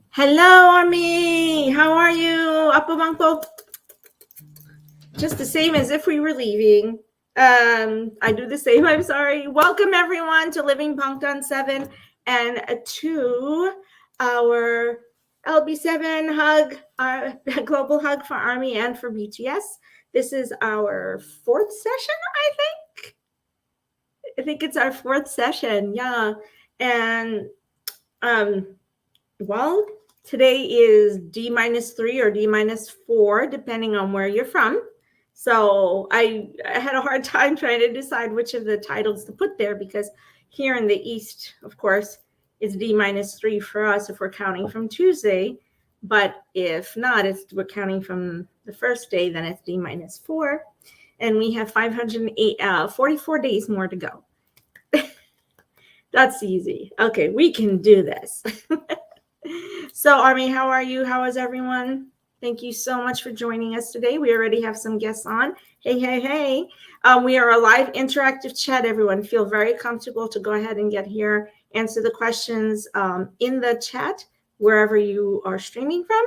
Hello, Army. How are you? Apo Mangpo. Just the same as if we were leaving. I do the same. I'm sorry. Welcome everyone to Living Bangtan 7 and to our LB7 hug, our global hug for Army and for BTS. This is our fourth session, I think. I think it's our fourth session. Yeah. And well, today is D-3 or D-4, depending on where you're from. So I had a hard time trying to decide which of the titles to put there because here in the East, of course, it's D-3 for us if we're counting from Tuesday. But if not, we're counting from the first day, then it's D-4. And we have 44 days more to go. That's easy. Okay, we can do this. So, Army, how are you? How is everyone? Thank you so much for joining us today. We already have some guests on. Hey, hey, hey. We are a live interactive chat, everyone. Feel very comfortable to go ahead and get here, answer the questions in the chat, wherever you are streaming from.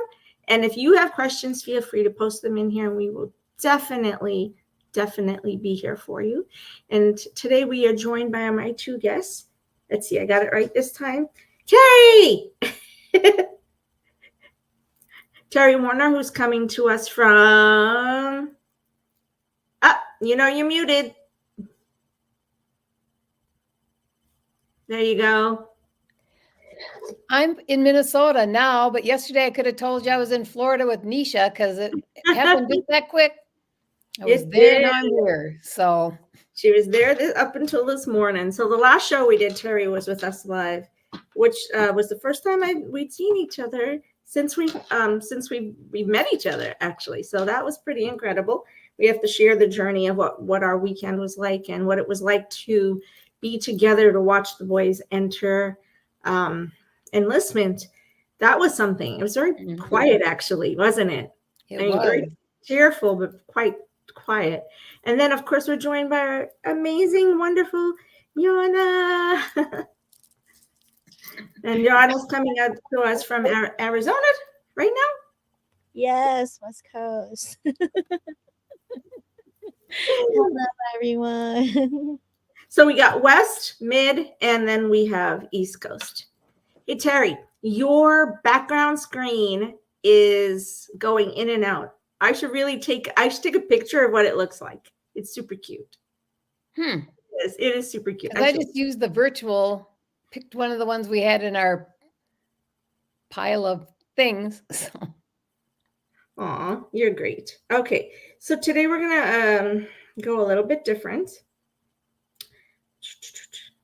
And if you have questions, feel free to post them in here, and we will definitely be here for you. And today we are joined by my two guests. Let's see, I got it right this time. Terry! Terry Warner, who's coming to us from... you're muted. There you go. I'm in Minnesota now, but yesterday I could have told you I was in Florida with Nisha because it happened just that quick. I was there, now I'm here. So she was there up until this morning. So the last show we did, Terry was with us live, which was the first time we'd seen each other since we've met each other, actually. So that was pretty incredible. We have to share the journey of what our weekend was like and what it was like to be together to watch the boys enter enlistment. That was something. It was very quiet, actually, wasn't it? It was very cheerful, but quite quiet. And then, of course, we're joined by our amazing, wonderful Joanna. And Joanna's coming out to us from Arizona right now? Yes, West Coast. Hello, everyone. So we got West, Mid, and then we have East Coast. Hey, Terry, your background screen is going in and out. I should take a picture of what it looks like. It's super cute. It is super cute. I just used the virtual, picked one of the ones we had in our pile of things. So. Aw, you're great. Okay, so today we're gonna go a little bit different.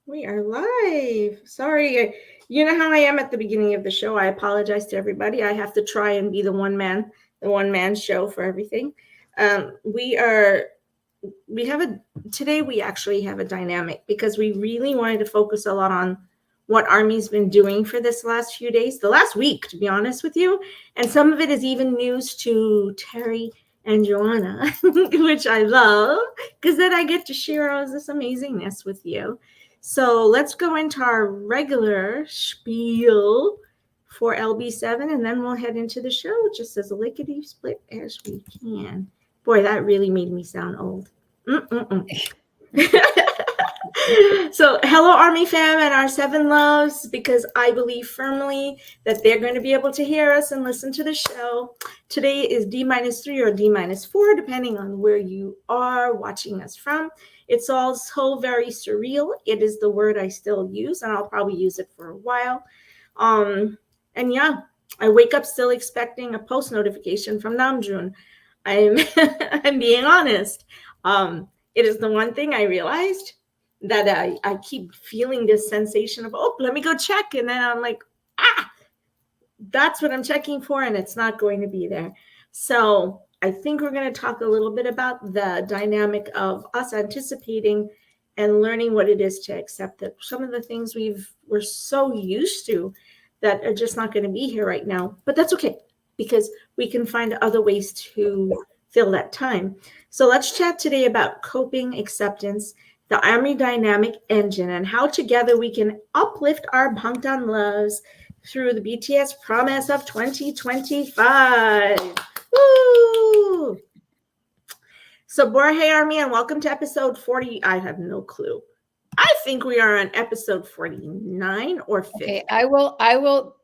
We are live. Sorry, you know how I am at the beginning of the show. I apologize to everybody. I have to try and be the one man show for everything. Today we actually have a dynamic because we really wanted to focus a lot on what Army's been doing for this last few days, the last week, to be honest with you. And some of it is even news to Terry and Joanna, which I love, because then I get to share all this amazingness with you. So let's go into our regular spiel for LB7, and then we'll head into the show just as lickety split as we can. Boy, that really made me sound old. So hello, Army fam and our 7 loves, because I believe firmly that they're going to be able to hear us and listen to the show. Today is D-3 or D-4, depending on where you are watching us from. It's also very surreal. It is the word I still use, and I'll probably use it for a while. And yeah, I wake up still expecting a post notification from Namjoon. I'm being honest. It is the one thing I realized, that I keep feeling this sensation of, oh, let me go check. And then I'm like, that's what I'm checking for, and it's not going to be there. So I think we're going to talk a little bit about the dynamic of us anticipating and learning what it is to accept that some of the things we're so used to that are just not going to be here right now. But that's okay, because we can find other ways to fill that time. So let's chat today about coping, acceptance, the Army dynamic engine, and how together we can uplift our Bangtan loves through the BTS Promise of 2025. Woo! So, Borhe Army, and welcome to episode 40. I have no clue. I think we are on episode 49 or 50. Okay, I will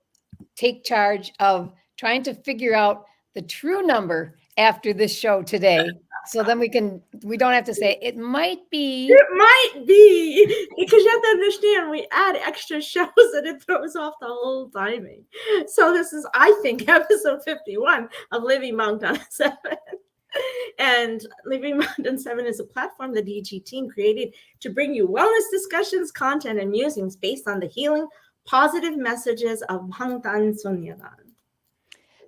take charge of trying to figure out the true number after this show today. So then we don't have to say it might be. It might be, because you have to understand we add extra shows and it throws off the whole timing. So this is, I think, episode 51 of Living Mountain 7. And Living Mountain 7 is a platform the DG team created to bring you wellness discussions, content, and musings based on the healing, positive messages of Bangtan Sonyeon.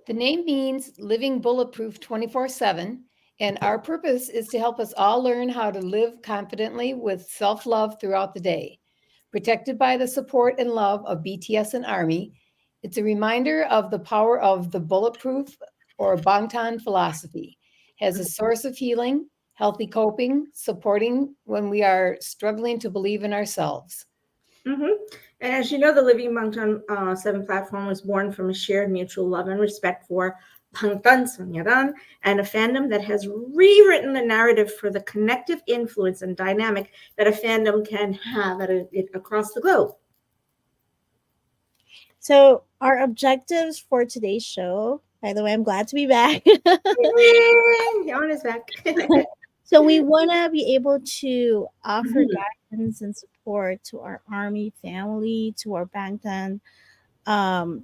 The name means living bulletproof 24/7, and our purpose is to help us all learn how to live confidently with self-love throughout the day. Protected by the support and love of BTS and Army, it's a reminder of the power of the bulletproof or Bangtan philosophy as a source of healing, healthy coping, supporting when we are struggling to believe in ourselves. Mm-hmm. And as you know, the Living Mountain 7 platform was born from a shared mutual love and respect for Bangtan Sonyeon and a fandom that has rewritten the narrative for the connective influence and dynamic that a fandom can have across the globe. So our objectives for today's show, by the way, I'm glad to be back. Yawn is back. So we want to be able to offer guidance and support to our Army family, to our Bangtan, our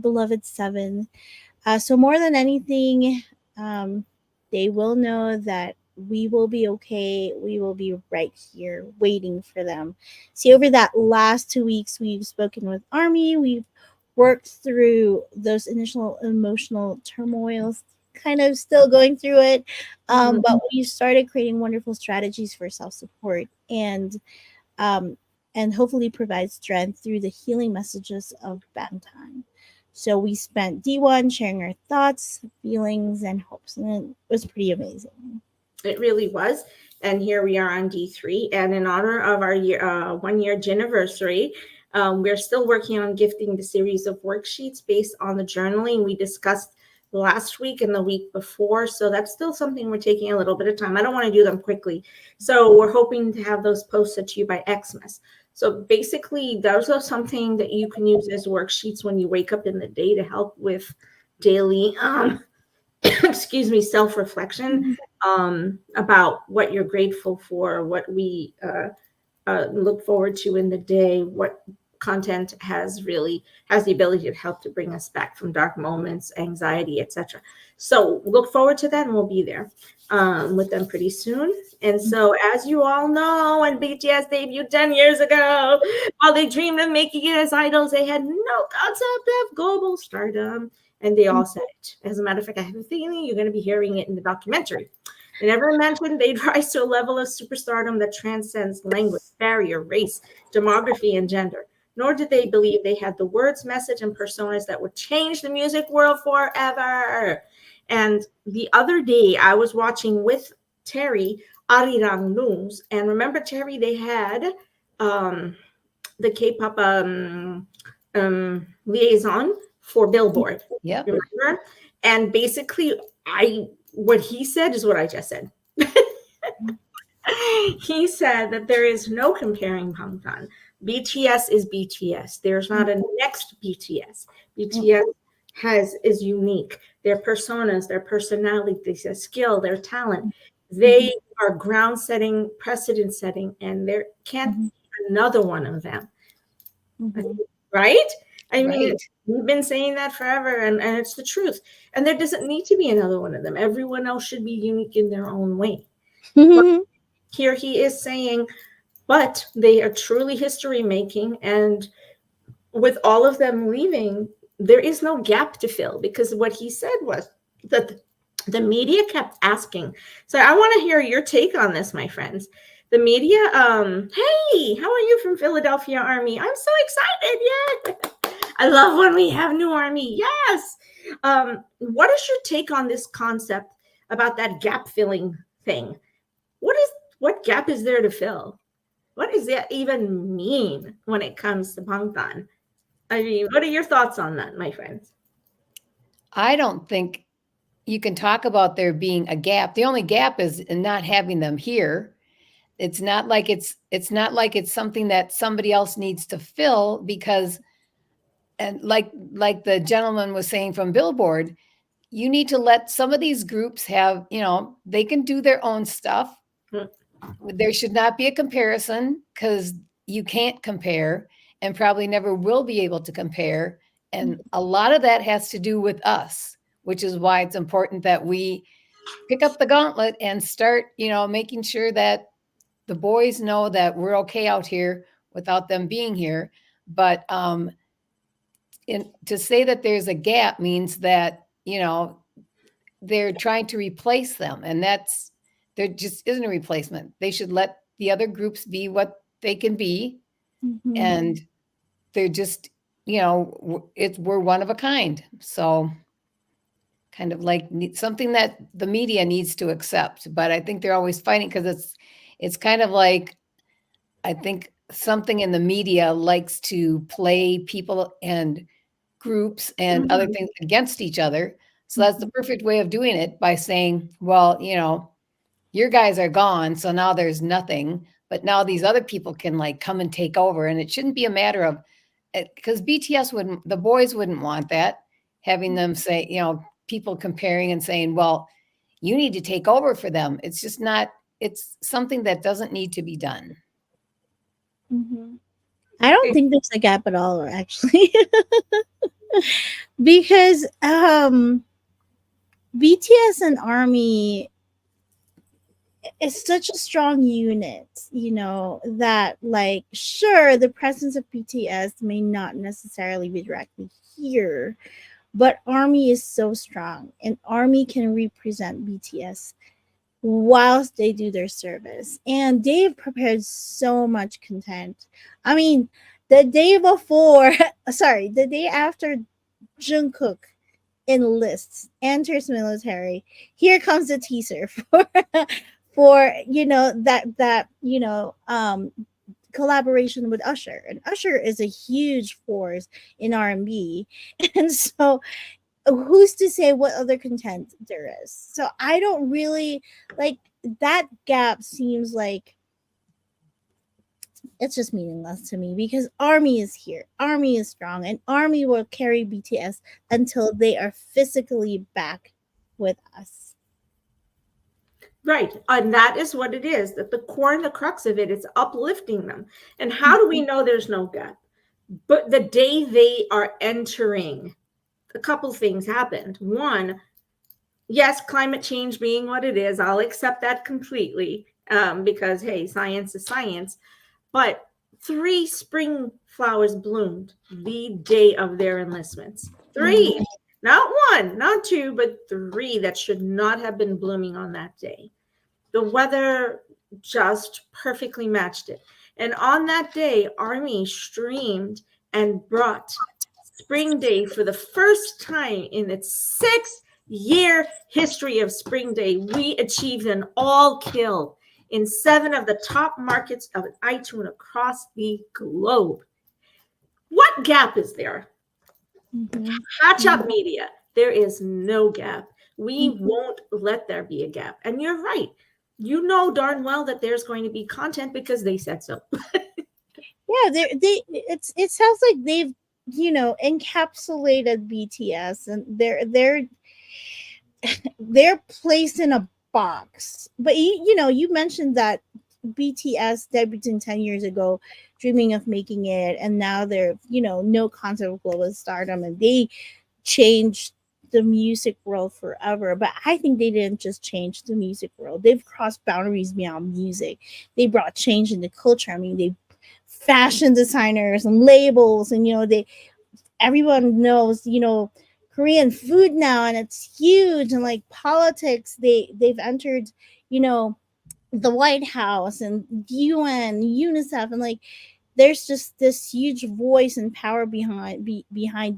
beloved 7. So more than anything, they will know that we will be okay. We will be right here waiting for them. See, over that last 2 weeks, we've spoken with Army. We've worked through those initial emotional turmoils, kind of still going through it. But we started creating wonderful strategies for self-support and hopefully provide strength through the healing messages of Bangtan. So we spent D1 sharing our thoughts, feelings, and hopes, and it was pretty amazing. It really was. And here we are on D3. And in honor of our 1 year anniversary, we're still working on gifting the series of worksheets based on the journaling we discussed last week and the week before. So that's still something we're taking a little bit of time. I don't want to do them quickly. So we're hoping to have those posted to you by Xmas. So basically, those are something that you can use as worksheets when you wake up in the day to help with daily, self-reflection about what you're grateful for, what we look forward to in the day, what content has the ability to help to bring us back from dark moments, anxiety, etc. So look forward to that, and we'll be there with them pretty soon. And so, as you all know, when BTS debuted 10 years ago, while they dreamed of making it as idols, they had no concept of global stardom, and they all said it. As a matter of fact, I have a feeling you're going to be hearing it in the documentary. They never mentioned they'd rise to a level of superstardom that transcends language, barrier, race, demography, and gender. Nor did they believe they had the words, message, and personas that would change the music world forever. And the other day, I was watching with Terry Arirang News, and remember, Terry, they had the K-pop liaison for Billboard. Yeah. Remember? And basically, what he said is what I just said. He said that there is no comparing Bangtan. BTS is BTS. There's not a next BTS. BTS is unique. Their personas, their personalities, their skill, their talent, they are ground setting, precedent setting, and there can't be another one of them. Right? I mean, we've been saying that forever, and it's the truth. And there doesn't need to be another one of them. Everyone else should be unique in their own way. Here he is saying, but they are truly history making, and with all of them leaving, there is no gap to fill, because what he said was that the media kept asking. So I want to hear your take on this, my friends. The media, hey, how are you from Philadelphia, Army? I'm so excited. Yeah. I love when we have new Army. Yes. What is your take on this concept about that gap filling thing? What gap is there to fill? What does that even mean when it comes to Bangtan? I mean, what are your thoughts on that, my friends? I don't think you can talk about there being a gap. The only gap is in not having them here. It's not like it's something that somebody else needs to fill, because, and like the gentleman was saying from Billboard, you need to let some of these groups have, they can do their own stuff. Mm. There should not be a comparison, because you can't compare and probably never will be able to compare. And a lot of that has to do with us, which is why it's important that we pick up the gauntlet and start, making sure that the boys know that we're okay out here without them being here. But to say that there's a gap means that, they're trying to replace them, and there just isn't a replacement. They should let the other groups be what they can be. Mhm. And they're just, we're one of a kind. So kind of like something that the media needs to accept. But I think they're always fighting, because it's kind of like, I think something in the media likes to play people and groups and other things against each other. So that's the perfect way of doing it, by saying, well, your guys are gone, so now there's nothing, but now these other people can like come and take over. And it shouldn't be a matter of, because the boys wouldn't want that, having them say, people comparing and saying, well, you need to take over for them. It's just not, it's something that doesn't need to be done. Mhm. I don't think there's a gap at all, actually, because BTS and Army is such a strong unit, that, like, sure, the presence of BTS may not necessarily be directly here, but Army is so strong, and Army can represent BTS whilst they do their service. And they've prepared so much content. I mean, the day the day after Jungkook enlists, enters military, here comes the teaser for collaboration with Usher. And Usher is a huge force in R&B. And so who's to say what other content there is? So I don't really like that gap. Seems like it's just meaningless to me, because Army is here, Army is strong, and Army will carry BTS until they are physically back with us. Right. And that is what it is. That the core and the crux of it is uplifting them. And how do we know there's no gap? But the day they are entering, a couple things happened. One, yes, climate change being what it is, I'll accept that completely, because, hey, science is science. But 3 spring flowers bloomed the day of their enlistments. 3, not 1, not 2, but 3 that should not have been blooming on that day. The weather just perfectly matched it. And on that day, Army streamed and brought Spring Day for the first time in its 6-year history of Spring Day. We achieved an all kill in 7 of the top markets of iTunes across the globe. What gap is there? Hatch up media. There is no gap. We won't let there be a gap. And you're right. You know darn well that there's going to be content because they said so. Yeah, it sounds like they've encapsulated BTS, and they're placed in a box. But you mentioned that BTS debuted 10 years ago, dreaming of making it, and now they're no concept of global stardom, and they changed the music world forever. But I think they didn't just change the music world. They've crossed boundaries beyond music. They brought change in the culture. I mean, they fashion designers and labels, and everyone knows Korean food now, and it's huge. And like politics, they've entered the White House and UN, UNICEF, and like there's just this huge voice and power behind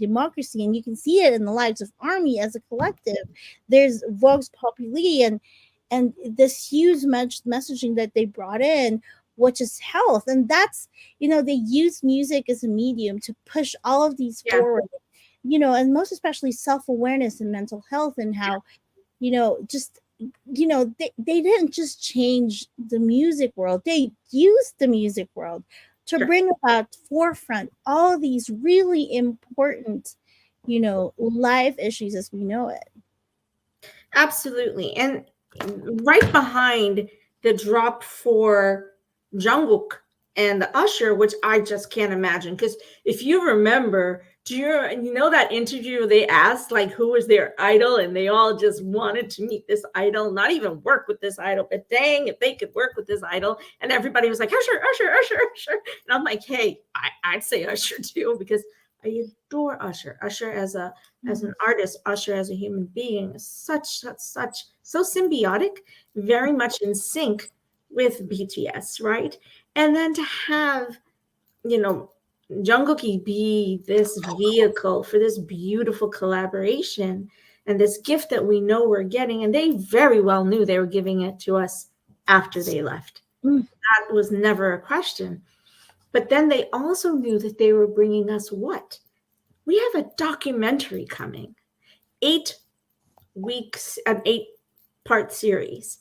democracy, and you can see it in the lives of Army as a collective. There's Vox Populi and this huge messaging that they brought in which is health. And that's, they use music as a medium to push all of these forward, and most especially self-awareness and mental health, and how, just, they didn't just change the music world, they used the music world to bring about forefront all these really important, life issues as we know it. Absolutely. And right behind the drop for Jungkook and the Usher, which I just can't imagine. Because if you remember, you know that interview they asked like who was their idol, and they all just wanted to meet this idol, not even work with this idol, but dang, if they could work with this idol. And everybody was like, Usher, Usher, Usher, Usher. And I'm like, hey, I'd say Usher too, because I adore Usher. Usher as an artist, Usher as a human being is such so symbiotic, very much in sync with BTS, right? And then to have, Jungkook be this vehicle for this beautiful collaboration and this gift that we know we're getting, and they very well knew they were giving it to us after they left. That was never a question. But then they also knew that they were bringing us what? We have a documentary coming, 8 weeks, an 8-part series.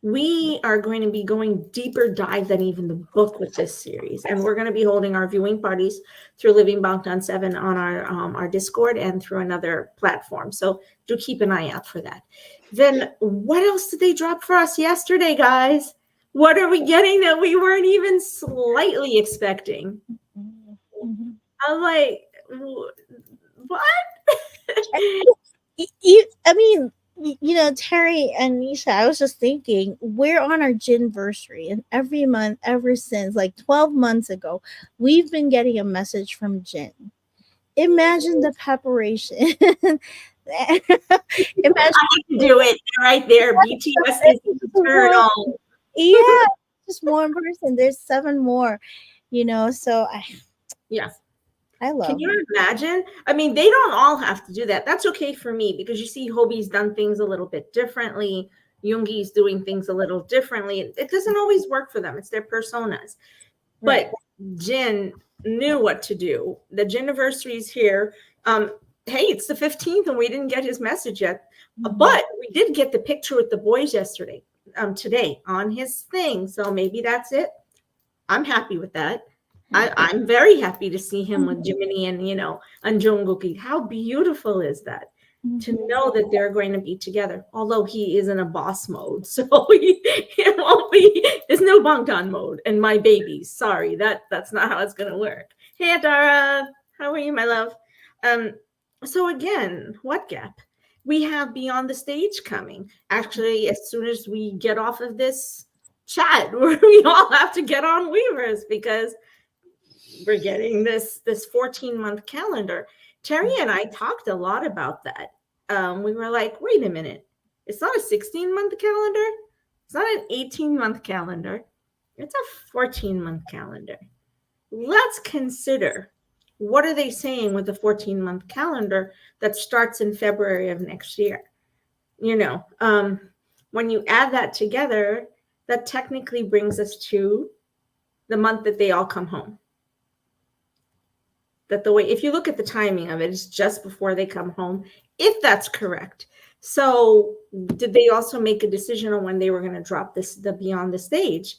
We are going to be going deeper dive than even the book with this series. And we're going to be holding our viewing parties through Living Bangtan 7 on our Discord and through another platform. So do keep an eye out for that. Then what else did they drop for us yesterday, guys? What are we getting that we weren't even slightly expecting? I'm like, what? I mean, Terry and Nisha, I was just thinking, we're on our Jinversary, and every month, ever since like 12 months ago, we've been getting a message from Jin. Imagine the preparation. Imagine I can do it right there. BTS is eternal. Yeah, just one person. There's 7 more, so I love. Can you imagine? I mean, they don't all have to do that. That's okay for me, because you see Hobie's done things a little bit differently. Yoongi's doing things a little differently. It doesn't always work for them. It's their personas. Right. But Jin knew what to do. The Jiniversary is here. Hey, it's the 15th and we didn't get his message yet. But we did get the picture with the boys yesterday, today on his thing. So maybe that's it. I'm happy with that. I'm very happy to see him with Jiminy and, and Jungkook. How beautiful is that? To know that they're going to be together, although he is in a boss mode. So it won't be, there's no Bangtan mode and my babies. Sorry, that's not how it's going to work. Hey, Adara, how are you, my love? So again, what gap? We have Beyond the Stage coming. Actually, as soon as we get off of this chat, we all have to get on Weavers, because we're getting this 14-month calendar. Terry and I talked a lot about that. We were like, wait a minute. It's not a 16-month calendar. It's not an 18-month calendar. It's a 14-month calendar. Let's consider, what are they saying with the 14-month calendar that starts in February of next year? When you add that together, that technically brings us to the month that they all come home. That the way, if you look at the timing of it, it's just before they come home, if that's correct. So did they also make a decision on when they were going to drop the Beyond the Stage?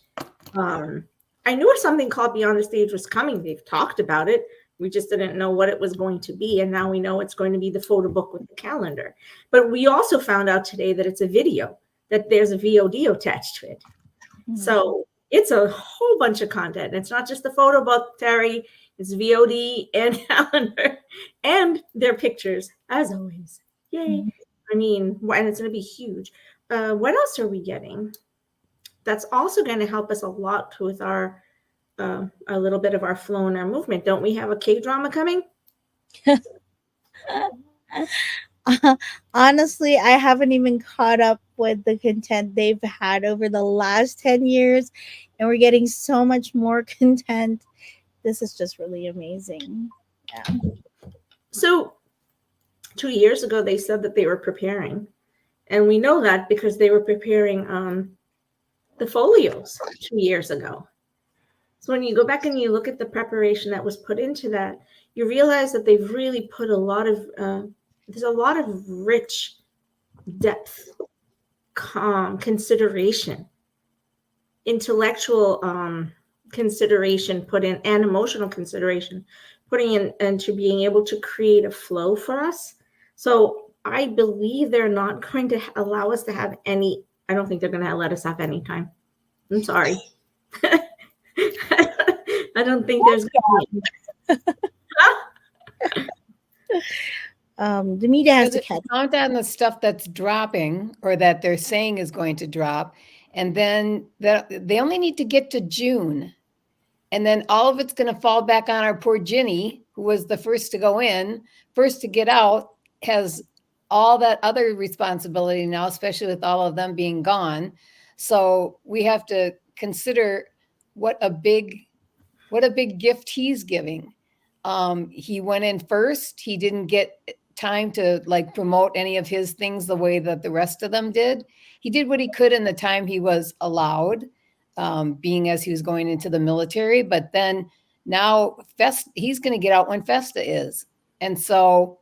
I knew something called Beyond the Stage was coming. They've talked about it. We just didn't know what it was going to be. And now we know it's going to be the photo book with the calendar. But we also found out today that it's a video, that there's a VOD attached to it. So it's a whole bunch of content. It's not just the photo book, Terry. It's VOD and calendar and their pictures, as always. Yay. I mean, and it's going to be huge. What else are we getting? That's also going to help us a lot with our, a little bit of our flow and our movement. Don't we have a K-drama coming? Honestly, I haven't even caught up with the content they've had over the last 10 years, and we're getting so much more content. This is just really amazing. Yeah. So 2 years ago, they said that they were preparing. And we know that because they were preparing the folios 2 years ago. So when you go back and you look at the preparation that was put into that, you realize that they've really put a lot of, there's a lot of rich depth, calm consideration, intellectual consideration put in, and emotional consideration putting in into being able to create a flow for us. So I believe they're not going to allow us to have any, I don't think they're going to let us have any time. I'm sorry. I don't think there's the media has Because to catch. count on the stuff that's dropping or that they're saying is going to drop. And then they only need to get to June. And then all of it's going to fall back on our poor Ginny, who was the first to go in, first to get out, has all that other responsibility now, especially with all of them being gone. So we have to consider what a big gift he's giving. He went in first. He didn't get time to like promote any of his things the way that the rest of them did. He did what he could in the time he was allowed, being as he was going into the military. But then now he's going to get out when Festa is. And so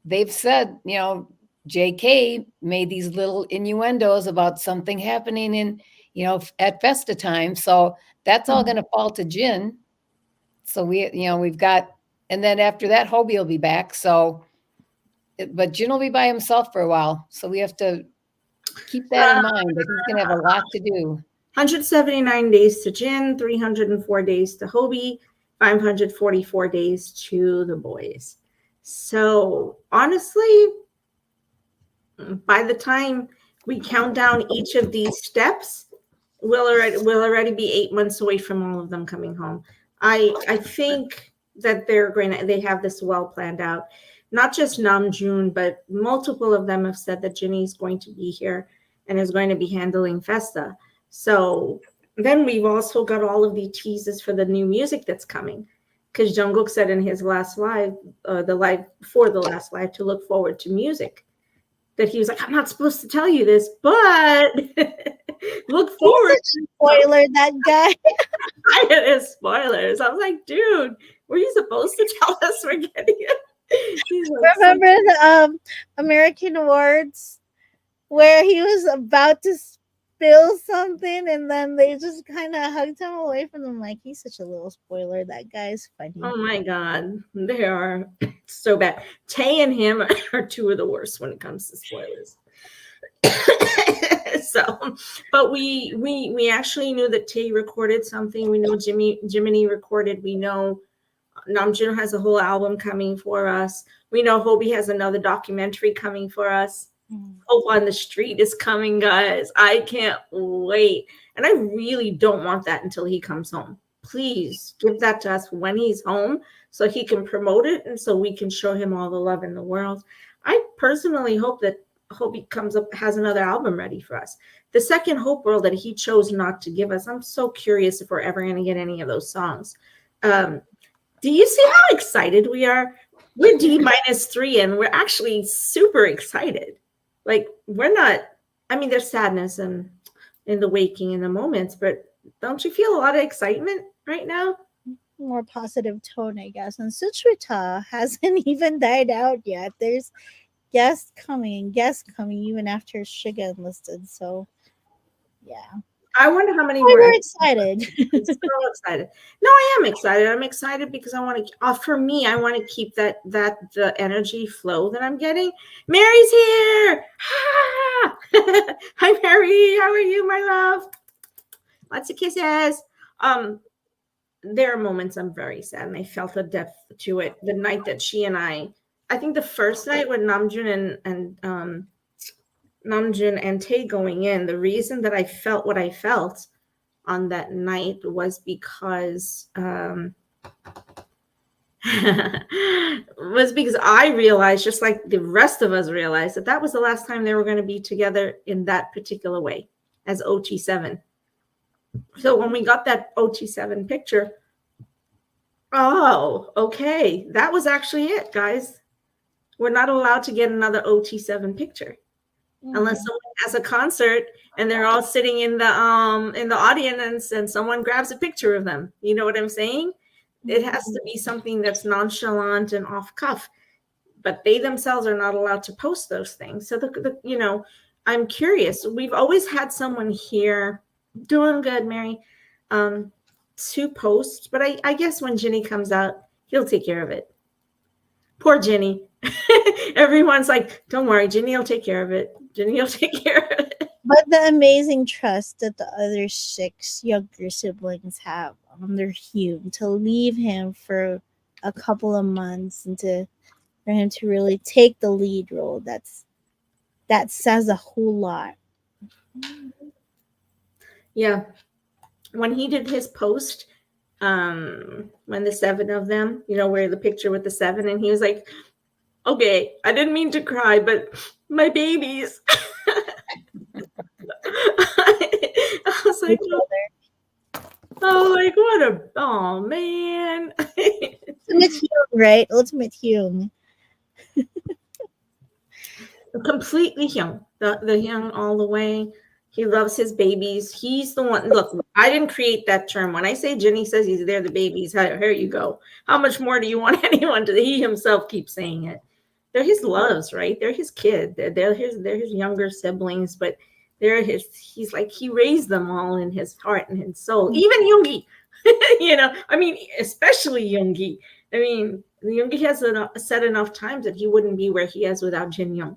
they've said, you know, JK made these little innuendos about something happening in, you know, at Festa time. So that's all going to fall to Jin. So we've got, and then after that, Hobie will be back. So, but Jin will be by himself for a while. So we have to keep that in mind that he's going to have a lot to do. 179 days to Jin, 304 days to Hobie, 544 days to the boys. So honestly, by the time we count down each of these steps, we'll already be 8 months away from all of them coming home. I think that they have this well planned out. Not just Namjoon, but multiple of them have said that Ginny's going to be here and is going to be handling Festa. So then we've also got all of the teases for the new music that's coming. Because Jungkook said in his last live, the live before the last live, to look forward to music. That he was like, I'm not supposed to tell you this, but look forward. Spoiler, that guy. I had spoilers. I was like, dude, were you supposed to tell us we're getting it? Like, remember the American Awards where he was about to spill something and then they just kind of hugged him away from them? Like, he's such a little spoiler. That guy's funny. Oh my God. They are so bad. Tay and him are two of the worst when it comes to spoilers. So, but we actually knew that Tay recorded something. We know Jiminy recorded. We know Namjoon has a whole album coming for us. We know Hobie has another documentary coming for us. Hope on the Street is coming, guys. I can't wait. And I really don't want that until he comes home. Please give that to us when he's home so he can promote it and so we can show him all the love in the world. I personally hope that Hobie comes up, has another album ready for us. The second Hope World that he chose not to give us, I'm so curious if we're ever going to get any of those songs. Do you see how excited we are? We're D-3 and we're actually super excited. Like, we're not, I mean, there's sadness and in the waking in the moments, but don't you feel a lot of excitement right now? More positive tone, I guess. And Suchwita hasn't even died out yet. There's guests coming even after Suga enlisted. So, yeah. I wonder how many we're excited. I'm so excited. No, I am excited. I'm excited because I want to, for me, I want to keep the energy flow that I'm getting. Mary's here. Ah! Hi, Mary. How are you, my love? Lots of kisses. There are moments I'm very sad, and I felt a depth to it. The night that she and I think the first night when Namjoon and Tay going in, the reason that I felt what I felt on that night was because I realized, just like the rest of us realized, that was the last time they were going to be together in that particular way as OT7. So when we got that OT7 picture, oh, okay, that was actually it, guys. We're not allowed to get another OT7 picture. unless someone has a concert and they're all sitting in the audience and someone grabs a picture of them. You know what I'm saying? It has to be something that's nonchalant and off cuff, but they themselves are not allowed to post those things. So I'm curious. We've always had someone here doing good, Mary, to post, but I guess when Ginny comes out, he'll take care of it. Poor Ginny. Everyone's like, don't worry, Ginny will take care of it. Ginny will take care of it. But the amazing trust that the other 6 younger siblings have on their Hume to leave him for a couple of months and for him to really take the lead role, that says a whole lot. Yeah. When he did his post, when the 7 of them, where the picture with the 7, and he was like, okay, I didn't mean to cry, but my babies. I was like, oh man. Ultimate Hume, right? Ultimate Hume. Completely young. The young all the way. He loves his babies. He's the one. Look, I didn't create that term. When I say Ginny says they're the babies, here you go. How much more do you want anyone to? He himself keeps saying it. They're his loves, right? They're his kid. They're his younger siblings, but he's like, he raised them all in his heart and his soul. Even Yoongi, especially Yoongi. Yoongi has said enough times that he wouldn't be where he is without Jin Young.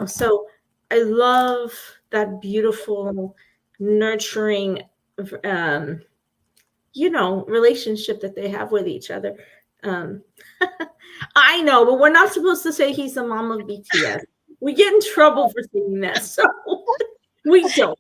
So I love that beautiful, nurturing, relationship that they have with each other. I know, but we're not supposed to say he's the mom of BTS. We get in trouble for saying that, so we don't.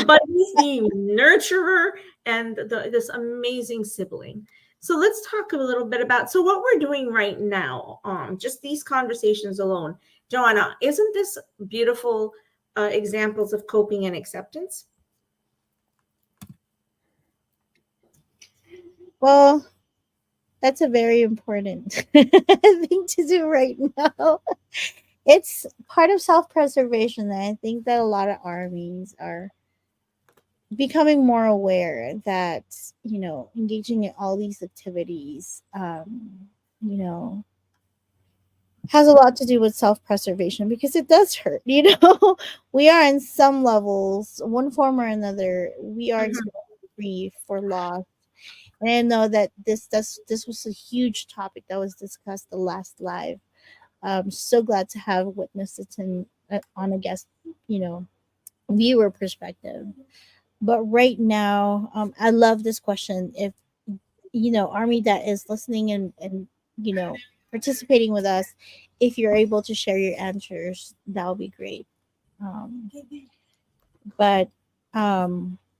But he's the nurturer and this amazing sibling. So let's talk a little bit about what we're doing right now. Just these conversations alone. Joanna, isn't this beautiful examples of coping and acceptance? Well, that's a very important thing to do right now. It's part of self-preservation. And I think that a lot of armies are becoming more aware that, engaging in all these activities, has a lot to do with self-preservation, because it does hurt. We are in some levels, one form or another, we are experiencing grief for loss. And I know that this was a huge topic that was discussed the last live. I'm so glad to have witnessed it on a guest, viewer perspective. But right now, I love this question. If Army that is listening and participating with us, if you're able to share your answers, that would be great. But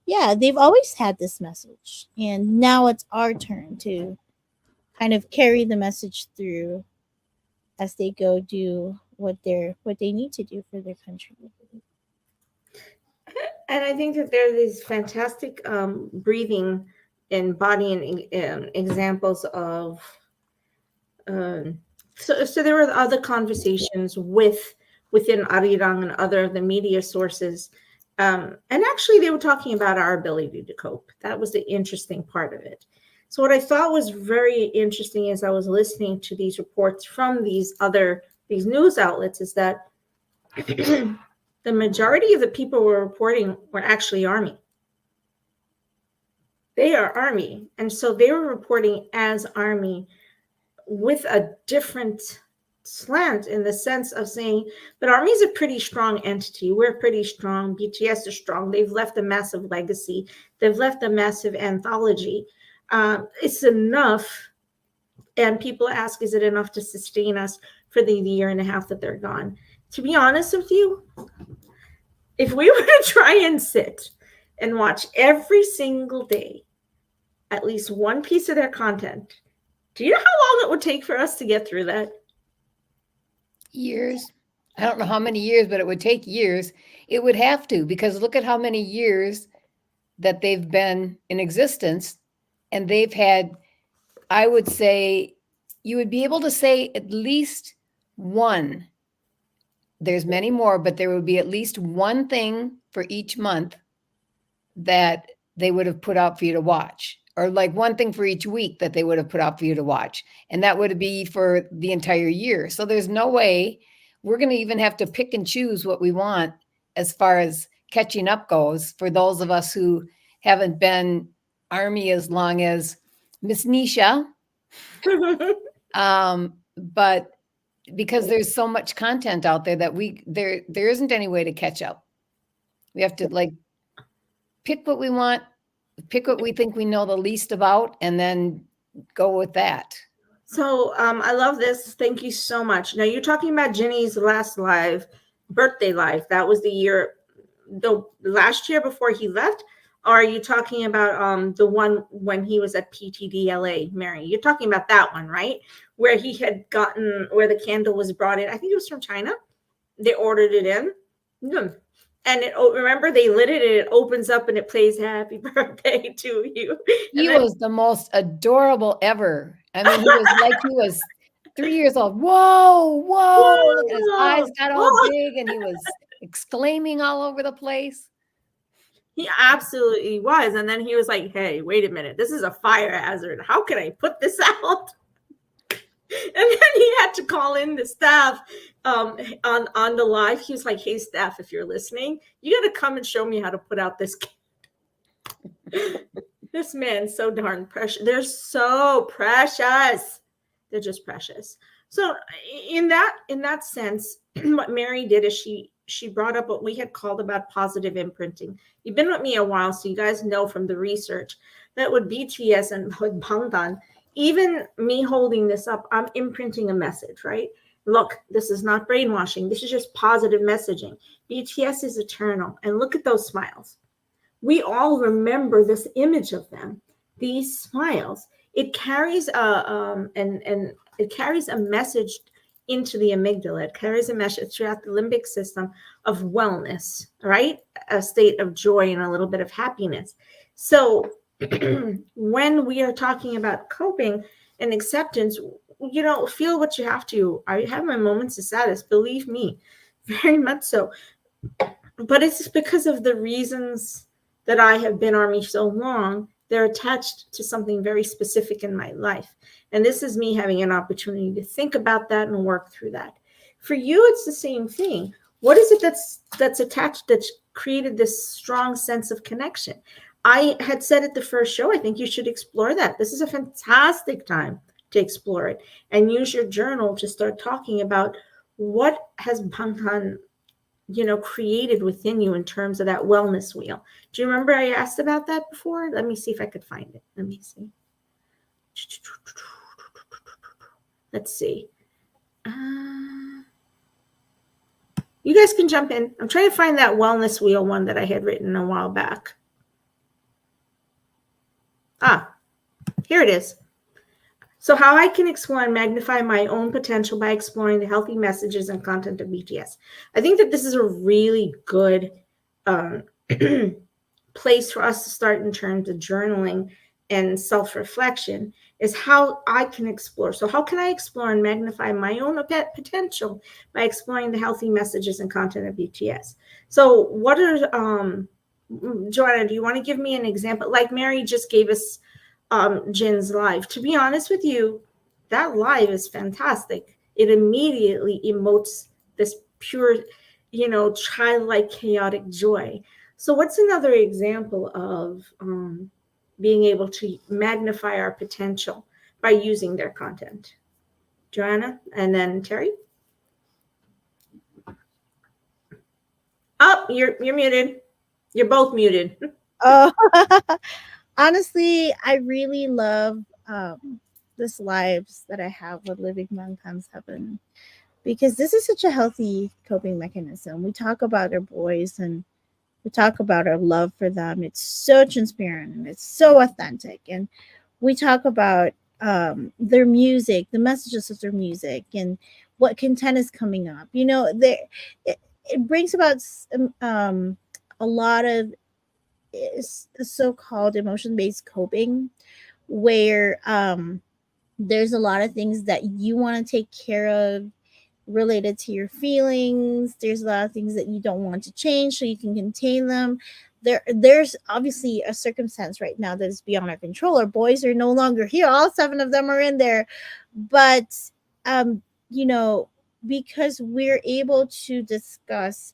yeah, they've always had this message, and now it's our turn to kind of carry the message through as they go do what they need to do for their country. And I think that there are these fantastic breathing and body and examples of. So there were other conversations within Arirang and other of the media sources. And actually, they were talking about our ability to cope. That was the interesting part of it. So what I thought was very interesting as I was listening to these reports from these news outlets is that the majority of the people were reporting were actually Army. They are Army. And so they were reporting as Army with a different slant, in the sense of saying, but Army is a pretty strong entity. We're pretty strong. BTS is strong. They've left a massive legacy. They've left a massive anthology. It's enough. And people ask, is it enough to sustain us for the year and a half that they're gone? To be honest with you, if we were to try and sit and watch every single day at least one piece of their content, do you know how long it would take for us to get through that? Years. I don't know how many years, but it would take years. It would have to, because look at how many years that they've been in existence, and they've had, I would say, you would be able to say at least one there's many more, but there would be at least one thing for each month that they would have put out for you to watch, or like one thing for each week that they would have put out for you to watch. And that would be for the entire year. So there's no way we're going to even have to pick and choose what we want as far as catching up goes for those of us who haven't been Army as long as Miss Nisha. But because there's so much content out there that there isn't any way to catch up. We have to like pick what we want, pick what we think we know the least about, and then go with that. So I love this. Thank you so much. Now you're talking about Jenny's last birthday live. That was the last year before he left. Or are you talking about the one when he was at PTD LA, Mary? You're talking about that one, right? Where he had where the candle was brought in. I think it was from China. They ordered it in. And remember, they lit it and it opens up and it plays happy birthday to you. He was the most adorable ever. I mean, he was like he was 3 years old. Whoa. And his eyes got all big and he was exclaiming all over the place. He absolutely was. And then he was like, hey, wait a minute. This is a fire hazard. How can I put this out? And then he had to call in the staff on the live. He was like, hey, staff, if you're listening, you got to come and show me how to put out this. This man's so darn precious. They're so precious. They're just precious. So in that sense, what Mary did is she brought up what we had called about positive imprinting. You've been with me a while, so you guys know from the research that with BTS and with Bangtan, even me holding this up, I'm imprinting a message, right? Look, this is not brainwashing. This is just positive messaging. BTS is eternal. And look at those smiles. We all remember this image of them, these smiles. It carries it carries a message into the amygdala. It carries a message throughout the limbic system of wellness, right? A state of joy and a little bit of happiness. So when we are talking about coping and acceptance, feel what you have to. I have my moments of sadness, believe me, very much so. But it's because of the reasons that I have been Army so long. They're attached to something very specific in my life. And this is me having an opportunity to think about that and work through that. For you, it's the same thing. What is it that's attached, that's created this strong sense of connection? I had said at the first show, I think you should explore that. This is a fantastic time to explore it and use your journal to start talking about what has Bangtan, created within you in terms of that wellness wheel. Do you remember I asked about that before? Let me see if I could find it. Let me see. Let's see. You guys can jump in. I'm trying to find that wellness wheel one that I had written a while back. Here it is. So how I can explore and magnify my own potential by exploring the healthy messages and content of BTS. I think that this is a really good place for us to start in terms of journaling and self-reflection, is how I can explore. So how can I explore and magnify my own potential by exploring the healthy messages and content of BTS? So what are, Joanna, do you want to give me an example? Like Mary just gave us Jin's live. To be honest with you, that live is fantastic. It immediately emotes this pure, childlike, chaotic joy. So what's another example of being able to magnify our potential by using their content? Joanna, and then Terry. Oh, you're muted. You're both muted. Oh, honestly, I really love this lives that I have with Living Bangtan's Heaven, because this is such a healthy coping mechanism. We talk about our boys and we talk about our love for them. It's so transparent and it's so authentic. And we talk about their music, the messages of their music, and what content is coming up. It brings about a lot of so-called emotion-based coping, where there's a lot of things that you want to take care of related to your feelings. There's a lot of things that you don't want to change, so you can contain them. There's obviously a circumstance right now that is beyond our control. Our boys are no longer here. All 7 of them are in there, but you know, because we're able to discuss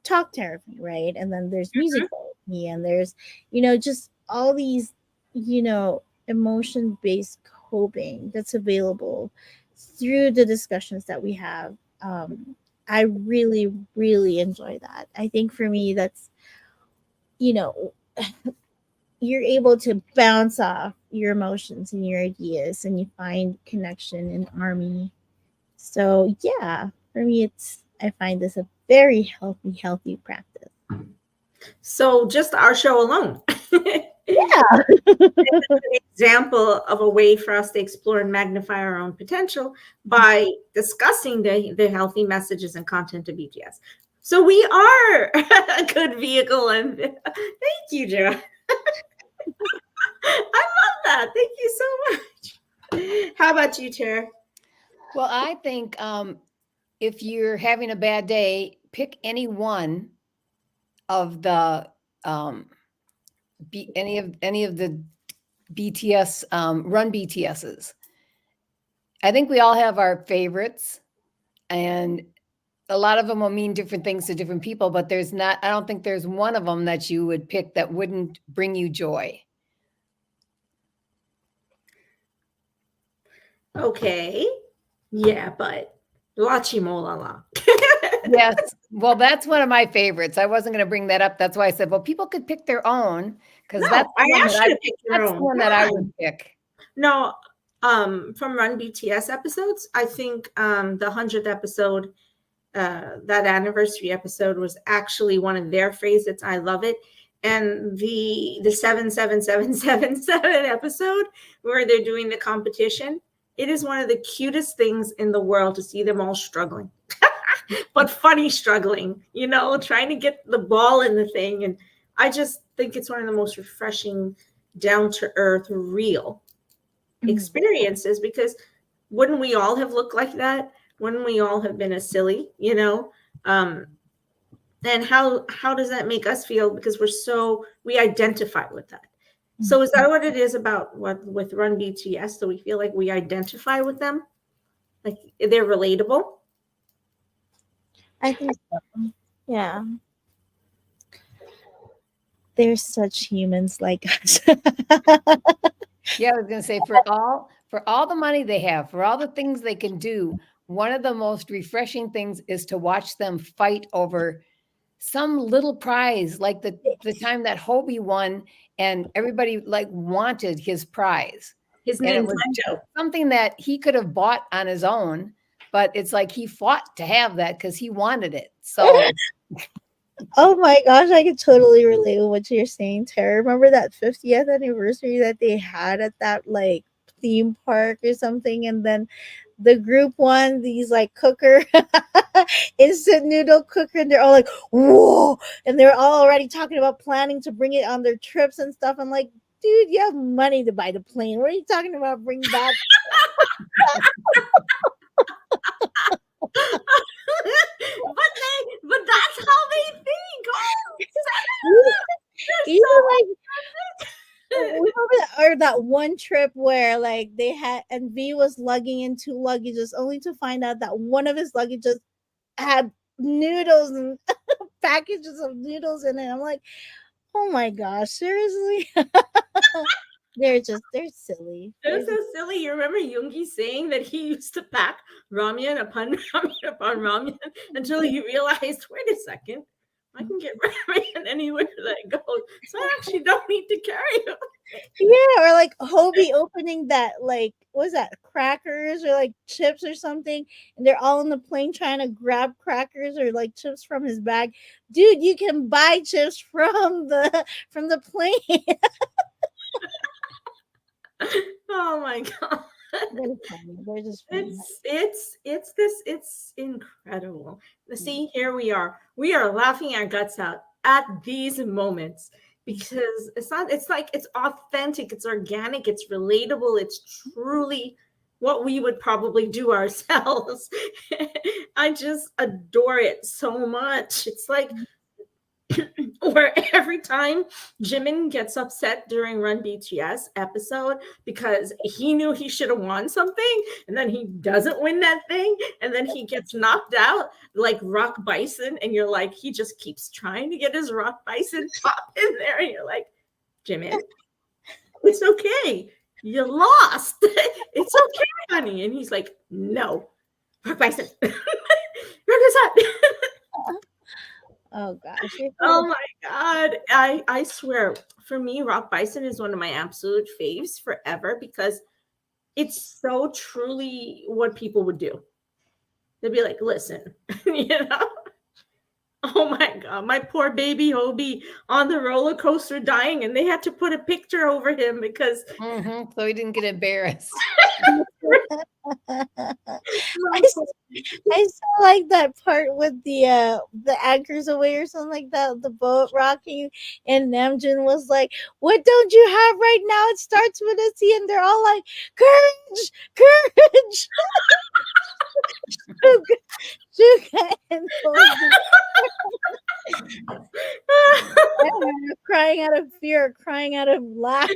talk therapy, right? And then there's music therapy, and there's, you know, just all these, you know, emotion based coping that's available through the discussions that we have. I really, really enjoy that. I think for me, that's, you know, you're able to bounce off your emotions and your ideas, and you find connection in Army. So yeah, for me, I find this a very healthy practice. So just our show alone. Yeah. An example of a way for us to explore and magnify our own potential by discussing the healthy messages and content of BTS. So we are a good vehicle, and thank you, Joe. I love that. Thank you so much. How about you, Tara? Well, I think if you're having a bad day, pick any one of the any of the BTS run BTSs. I think we all have our favorites, and a lot of them will mean different things to different people, but there's not, I don't think there's one of them that you would pick that wouldn't bring you joy. Okay. Yeah, but Lachimolala. Yes. Well, that's one of my favorites. I wasn't going to bring that up. That's why I said, well, people could pick their own, because No, that's the I one asked that you to pick your that's own. the one Come that I on. would pick. No, from Run BTS episodes, I think the 100th episode, that anniversary episode, was actually one of their favorites. I love it. And the 77777 episode where they're doing the competition, it is one of the cutest things in the world to see them all struggling. But funny struggling, you know, trying to get the ball in the thing. And I just think it's one of the most refreshing, down to earth, real experiences, because wouldn't we all have looked like that? Wouldn't we all have been as silly, you know? And how does that make us feel? Because we identify with that. So is that what it is about what with Run BTS? So we feel like we identify with them, like they're relatable. I think so. Yeah. They're such humans like us. Yeah, I was going to say, for all the money they have, for all the things they can do, one of the most refreshing things is to watch them fight over some little prize, like the time that Hobie won, and everybody like wanted his prize. His And it name's was Joe. something that he could have bought on his own, but it's like he fought to have that because he wanted it. So Oh my gosh, I can totally relate with what you're saying, Tara. Remember that 50th anniversary that they had at that like theme park or something, and then the group won these like cooker instant noodle cooker, and they're all like, whoa, and they're all already talking about planning to bring it on their trips and stuff. I'm like, dude, you have money to buy the plane. What are you talking about? Bring that. but that's how they think. Even like or that one trip where like they had and V was lugging in 2 luggages only to find out that one of his luggages had noodles and packages of noodles in it. I'm like, oh my gosh, seriously? they're silly. They're so silly. You remember Yoongi saying that he used to pack ramen upon ramen upon ramen until he realized, wait a second, I can get ramen anywhere that I go. So I actually don't need to carry it. Yeah, or like Hobie opening that like what was that, crackers or like chips or something, and they're all on the plane trying to grab crackers or like chips from his bag. Dude, you can buy chips from the plane. Oh my god. They're just funny. It's incredible. See, here we are. We are laughing our guts out at these moments because it's like it's authentic, it's organic, it's relatable, it's truly what we would probably do ourselves. I just adore it so much. It's like, or every time Jimin gets upset during Run BTS episode because he knew he should have won something and then he doesn't win that thing and then he gets knocked out like Rock Bison, and you're like, he just keeps trying to get his Rock Bison pop in there, and you're like, Jimin, it's okay. You lost. It's okay, honey. And he's like, no, Rock Bison. Rock Bison. Oh gosh. Oh my God. I swear, for me, Rock Bison is one of my absolute faves forever because it's so truly what people would do. They'd be like, listen, you know, oh my God, my poor baby Hobie on the roller coaster dying, and they had to put a picture over him because so he didn't get embarrassed. I still like that part with the anchors away or something like that, the boat rocking, and Namjoon was like, "What don't you have right now? It starts with a C," and they're all like, "Courage, courage!" Suga and Hobie crying out of fear, crying out of laughter.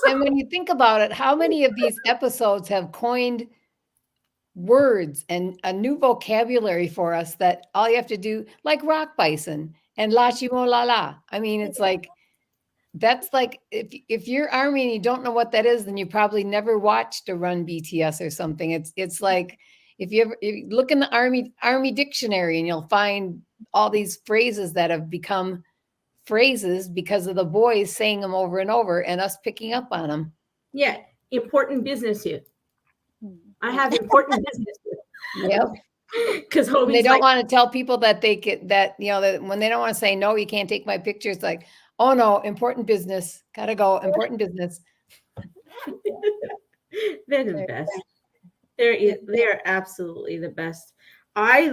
And when you think about it, how many of these episodes have coined words and a new vocabulary for us that all you have to do, like Rock Bison and La Chimo La La. I mean, it's like, that's like, if you're Army and you don't know what that is, then you probably never watched a Run BTS or something. It's like, if you look in the Army dictionary, and you'll find all these phrases that have become phrases because of the boys saying them over and over and us picking up on them. Yeah, important business here. I have important business here. Yep. Because they don't want to tell people that they get that, you know, that when they don't want to say, no, you can't take my picture. It's like, oh no, important business. Gotta go. Important business. They're the best. They're absolutely the best. I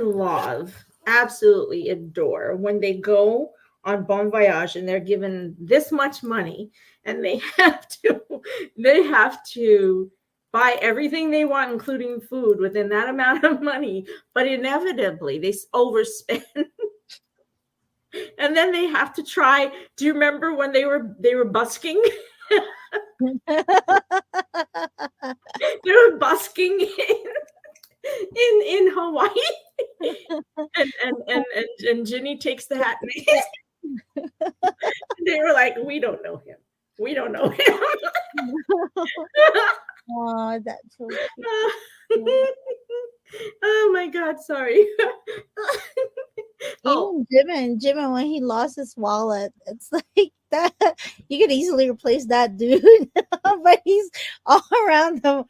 absolutely adore when they go on Bon Voyage and they're given this much money and they have to buy everything they want, including food, within that amount of money, but inevitably they overspend. And then they have to try. Do you remember when they were busking? They were busking in Hawaii, and Ginny takes the hat. And they were like, "We don't know him. We don't know him." Oh, that's so cute. Oh my God, sorry. Even Jimin, when he lost his wallet, it's like that. You could easily replace that dude, but he's all around the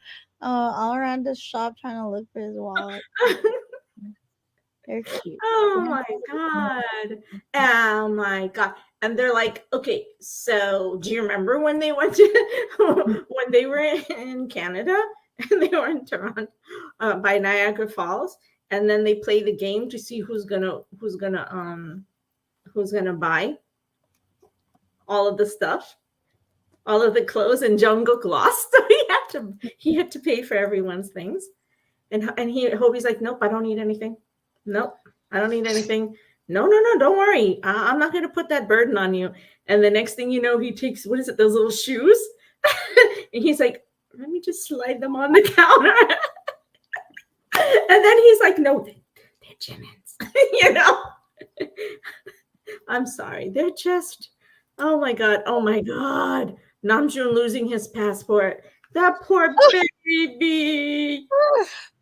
shop trying to look for his wallet. They're cute. Oh my God. Oh my God. And they're like, okay, so do you remember when they went to when they were in Canada and they were in Toronto by Niagara Falls, and then they play the game to see who's gonna buy all of the stuff, all of the clothes, and Jungkook lost. So he had to pay for everyone's things. And Hobie's like, nope, I don't need anything. Nope, I don't need anything. No, don't worry. I'm not going to put that burden on you. And the next thing you know, he takes, what is it, those little shoes? And he's like, let me just slide them on the counter. And then he's like, no, they're Jimin's. You know? I'm sorry. They're just, oh my God. Namjoon losing his passport. That poor baby.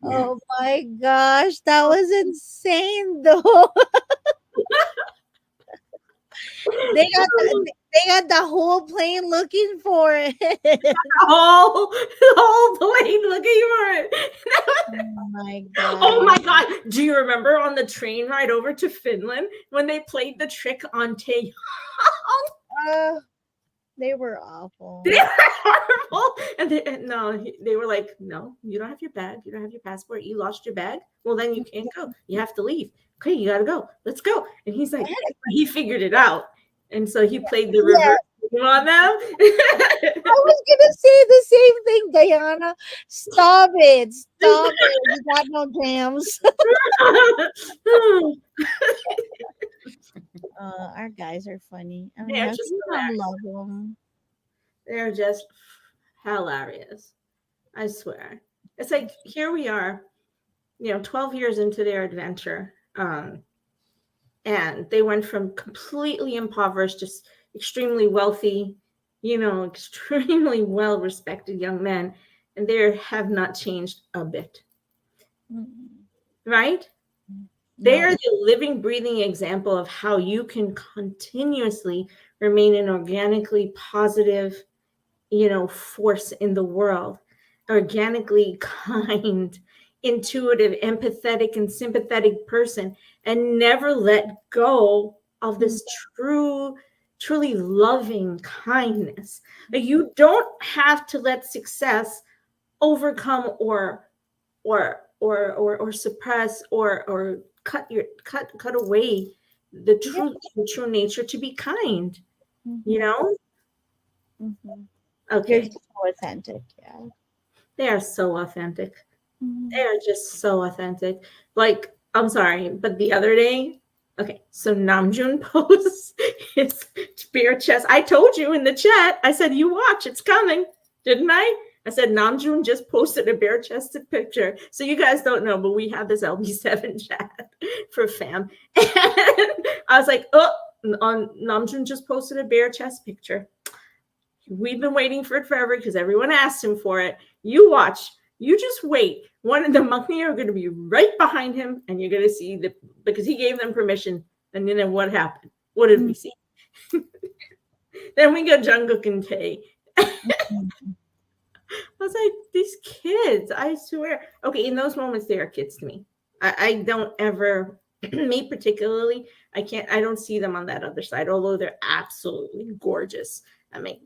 Oh my gosh, that was insane though. They got the whole plane looking for it. The whole plane looking for it. Oh my God. Oh my God. Do you remember on the train ride over to Finland when they played the trick on Tae? They were awful. They were horrible. And they were like, no, you don't have your bag. You don't have your passport. You lost your bag. Well, then you can't go. You have to leave. Okay, you got to go. Let's go. And he's like, he figured it out. And so he played the reverse You want them? I was gonna say the same thing, Diana. Stop it. Stop it. You got no jams. Our guys are funny. I mean, They're how can just you not hilarious. love them? They're just hilarious. I swear. It's like here we are, 12 years into their adventure. And they went from completely impoverished, just extremely wealthy, extremely well respected young men, and they have not changed a bit, right? They No. are the living, breathing example of how you can continuously remain an organically positive, force in the world, organically kind, intuitive, empathetic, and sympathetic person, and never let go of this truly loving kindness. Like, you don't have to let success overcome or suppress or cut away the true nature to be kind. You know? Mm-hmm. You're Okay. just so authentic. Yeah. They are so authentic. Mhm. They are just so authentic. Like, I'm sorry, but the other day, okay, so Namjoon posts his bare chest. I told you in the chat, I said, you watch, it's coming, didn't I? I said, Namjoon just posted a bare chested picture. So you guys don't know, but we have this LB7 chat for fam. And I was like, oh, Namjoon just posted a bare chest picture. We've been waiting for it forever because everyone asked him for it. You watch. You just wait. One of the monkey are going to be right behind him, and you're going to see because he gave them permission. And then what happened? What did we see? Then we got Jungkook and Tae. I was like, these kids, I swear. Okay, in those moments, they are kids to me. I don't ever, me particularly, I don't see them on that other side, although they're absolutely gorgeous. I mean,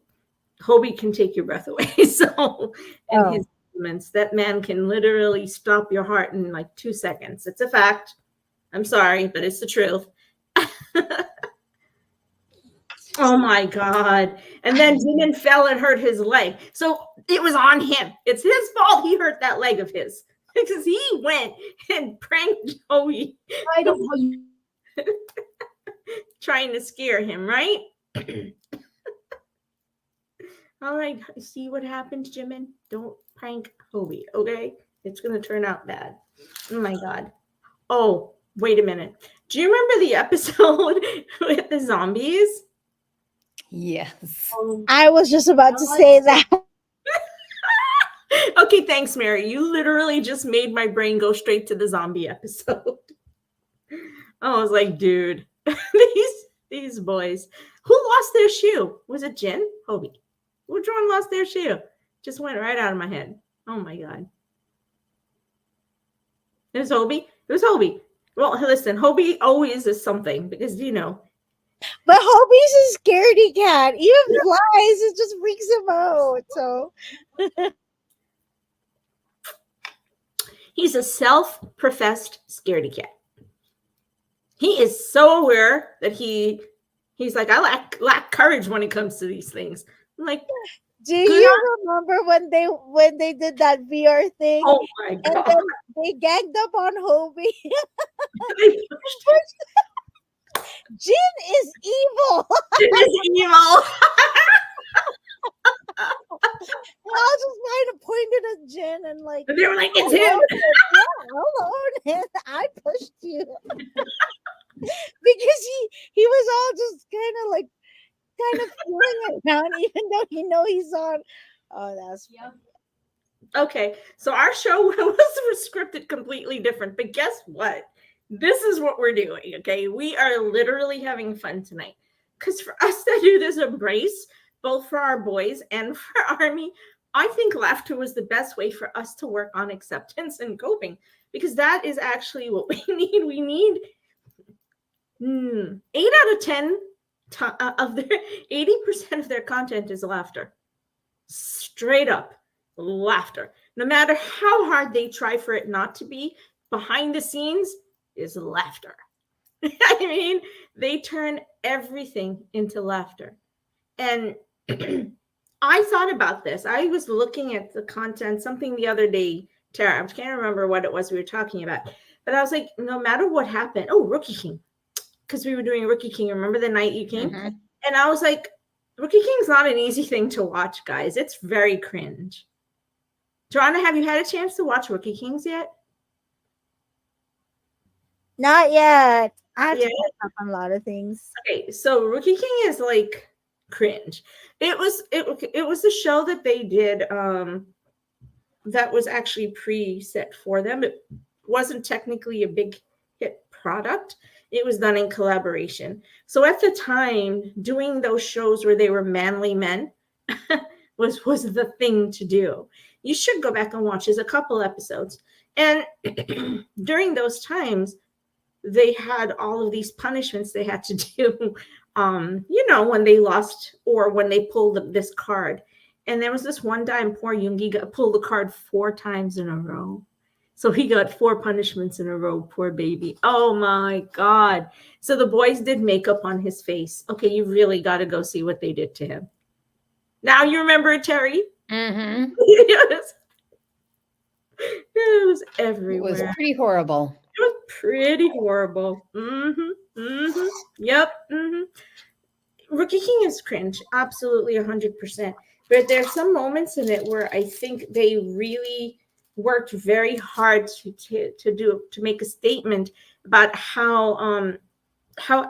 Hobie can take your breath away. So, in his movements, that man can literally stop your heart in like 2 seconds. It's a fact. I'm sorry, but it's the truth. Oh my God. And then Jimin fell and hurt his leg. So it was on him. It's his fault he hurt that leg of his because he went and pranked Joey. I don't know. Trying to scare him, right? All right, see what happens, Jimin? Don't prank Hobie, okay? It's going to turn out bad. Oh my God. Oh, wait a minute. Do you remember the episode with the zombies? Yes. I was just about to say that. Okay, thanks, Mary. You literally just made my brain go straight to the zombie episode. I was like, dude, these boys. Who lost their shoe? Was it Jin? Hobie. Which one lost their shoe? Just went right out of my head. Oh my God. It was Hobie? It was Hobie. Well, listen, Hobie always is something because, But Hobie's a scaredy cat. Even flies, it just freaks him out. So he's a self-professed scaredy cat. He is so aware that he's like, I lack courage when it comes to these things. I'm like, do you remember when they did that VR thing? oh my God. And then they gagged up on Hobie. Jin is evil. Jin is evil. I was just trying to point it at Jin and like And they were like, it's him. Yeah, hold on. I pushed you. Because he was all just kind of fooling around, even though he's on. Oh, that's funny. Okay, so our show was scripted completely different, but guess what? This is what we're doing, okay? We are literally having fun tonight. Because for us to do this embrace, both for our boys and for Army, I think laughter was the best way for us to work on acceptance and coping. Because that is actually what we need. We need 8 out of 10 of their 80% of their content is laughter. Straight up laughter. No matter how hard they try for it not to be, behind the scenes is laughter. I mean, they turn everything into laughter. And I thought about this. I was looking at the content, something the other day, Tara. I can't remember what it was we were talking about. But I was like, no matter what happened, Rookie King. Because we were doing Rookie King. Remember the night you came? Mhm. And I was like, Rookie King's not an easy thing to watch, guys. It's very cringe. Joanna, have you had a chance to watch Rookie Kings yet? Not yet. I have Yeah. to catch up on a lot of things. Okay, so Rookie King is like cringe. It was a show that they did that was actually preset for them. It wasn't technically a big hit product. It was done in collaboration. So at the time, doing those shows where they were manly men was the thing to do. You should go back and watch. There's a couple episodes. And during those times, they had all of these punishments they had to do, when they lost or when they pulled this card. And there was this one time poor Yoongi got pulled the card 4 times in a row. So he got 4 punishments in a row, poor baby. Oh my God. So the boys did makeup on his face. Okay, you really got to go see what they did to him. Now you remember it, Terry? Mhm. Yes. It was It everywhere. was pretty horrible. It was pretty horrible. Yep. Rookie King is cringe, absolutely 100%. But there's some moments in it where I think they really worked very hard to make a statement about how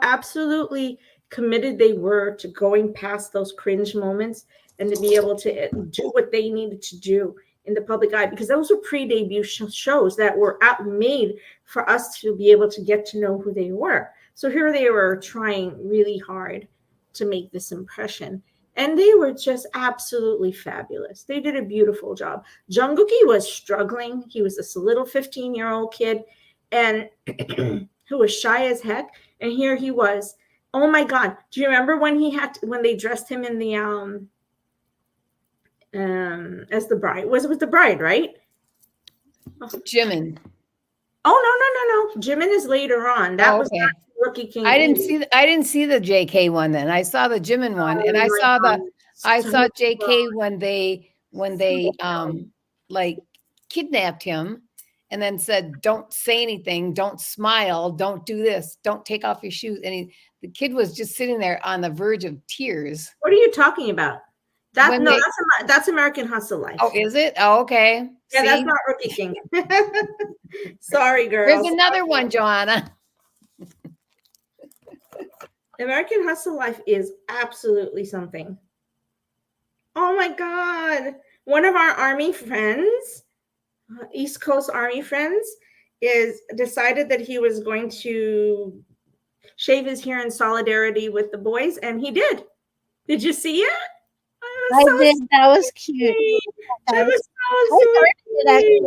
absolutely committed they were to going past those cringe moments and to be able to do what they needed to do in the public eye, because those were pre-debut shows that were made for us to be able to get to know who they were. So here they were trying really hard to make this impression, and they were just absolutely fabulous. They did a beautiful job. Jungkook was struggling. He was this little 15-year-old kid and who was shy as heck, and here he was. Oh my God, do you remember when they dressed him in the as the bride? Was it with the bride, right? Jimin. Oh no. Jimin is later on. That was not Rookie King. I didn't see the JK one then. I saw the Jimin one, and I saw JK when they like kidnapped him and then said, "Don't say anything, don't smile, don't do this, don't take off your shoes." And the kid was just sitting there on the verge of tears. What are you talking about? That's American Hustle Life. Oh, is it? Oh, okay. Yeah, See? that's not Rookie King. Sorry, girl. There's another one, Joanna. American Hustle Life is absolutely something. Oh my God. One of our Army friends, East Coast Army friends, decided that he was going to shave his hair in solidarity with the boys, and he did. Did you see it? I did. That was cute. That was so sweet.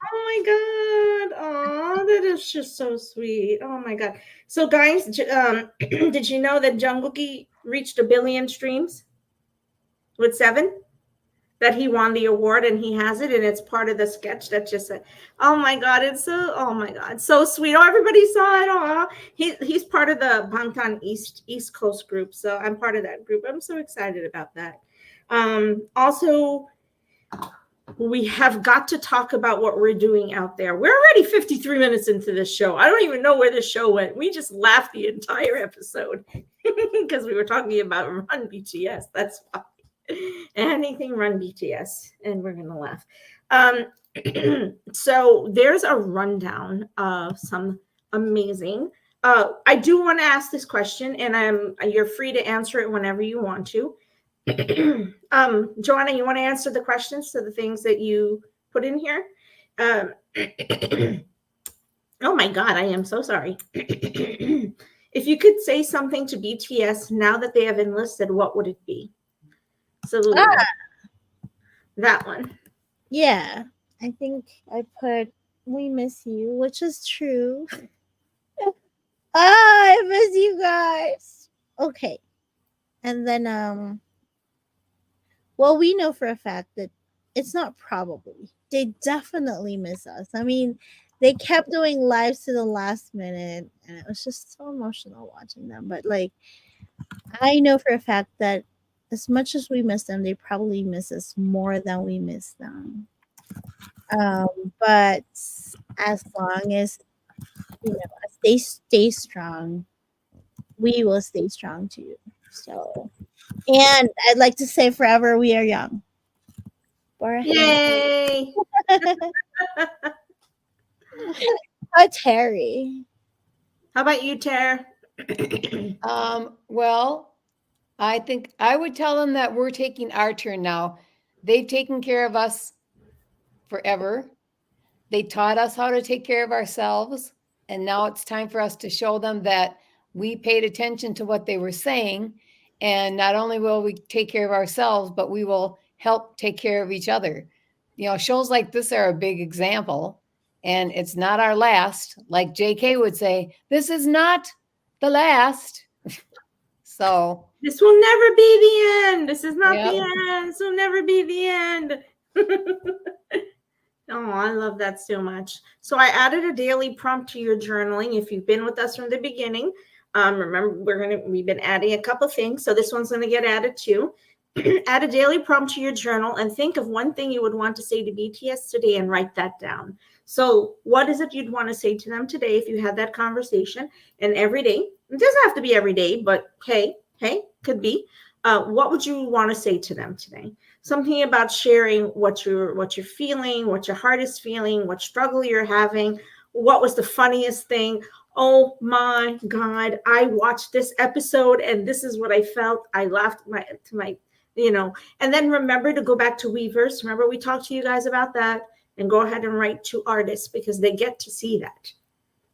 Oh my God. Oh, that is just so sweet. Oh my God. So guys, did you know that Jungkook reached 1 billion streams with 7? That he won the award, and he has it, and it's part of the sketch that just said, oh my God, oh my God, so sweet. Oh, everybody saw it. Oh, he's part of the Bangtan East Coast group. So I'm part of that group. I'm so excited about that. Also, we have got to talk about what we're doing out there. We're already 53 minutes into this show. I don't even know where this show went. We just laughed the entire episode because we were talking about Run BTS. That's why. Anything Run BTS, and we're gonna laugh. So there's a rundown of some amazing. I do want to ask this question, and you're free to answer it whenever you want to. Joanna, you want to answer the questions to the things that you put in here? Oh my God, I am so sorry. If you could say something to BTS now that they have enlisted, what would it be? So that one. Yeah, I think I put "We miss you," which is true. I miss you guys. Okay, and then well, we know for a fact that it's not probably. They definitely miss us. I mean, they kept doing lives to the last minute, and it was just so emotional watching them. But like, I know for a fact that as much as we miss them, they probably miss us more than we miss them. But as long as as they stay strong, we will stay strong too. So, and I'd like to say, forever we are young. Yay! How Terry? How about you, Tara? Well, I think I would tell them that we're taking our turn now. They've taken care of us forever. They taught us how to take care of ourselves. And now it's time for us to show them that we paid attention to what they were saying. And not only will we take care of ourselves, but we will help take care of each other. Shows like this are a big example. And it's not our last. Like JK would say, this is not the last. So This will never be the end. This is not Yep. the end. This will never be the end. Oh, I love that so much. So I added a daily prompt to your journaling. If you've been with us from the beginning, remember we've been adding a couple things. So this one's gonna get added too. Add a daily prompt to your journal and think of one thing you would want to say to BTS today and write that down. So what is it you'd want to say to them today if you had that conversation? And every day, it doesn't have to be every day, but hey, could be. What would you want to say to them today? Something about sharing what you're feeling, what your heart is feeling, what struggle you're having, what was the funniest thing. Oh my God, I watched this episode and this is what I felt. I laughed to my and then remember to go back to Weverse. Remember we talked to you guys about that, and go ahead and write to artists because they get to see that.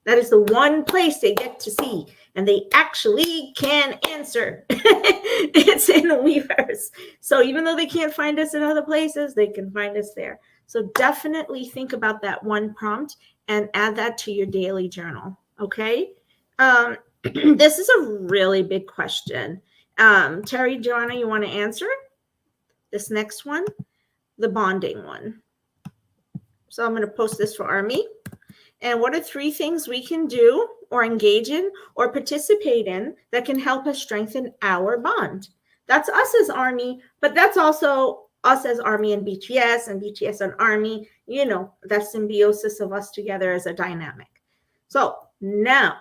That is the one place they get to see, and they actually can answer. It's in Weverse. So even though they can't find us in other places, they can find us there. So definitely think about that one prompt and add that to your daily journal. Okay. This is a really big question. Terry, Joanna, you want to answer this next one? The bonding one. So I'm going to post this for Army. And what are 3 things we can do or engage in or participate in that can help us strengthen our bond? That's us as Army, but that's also us as Army and BTS and Army, that symbiosis of us together as a dynamic. So now,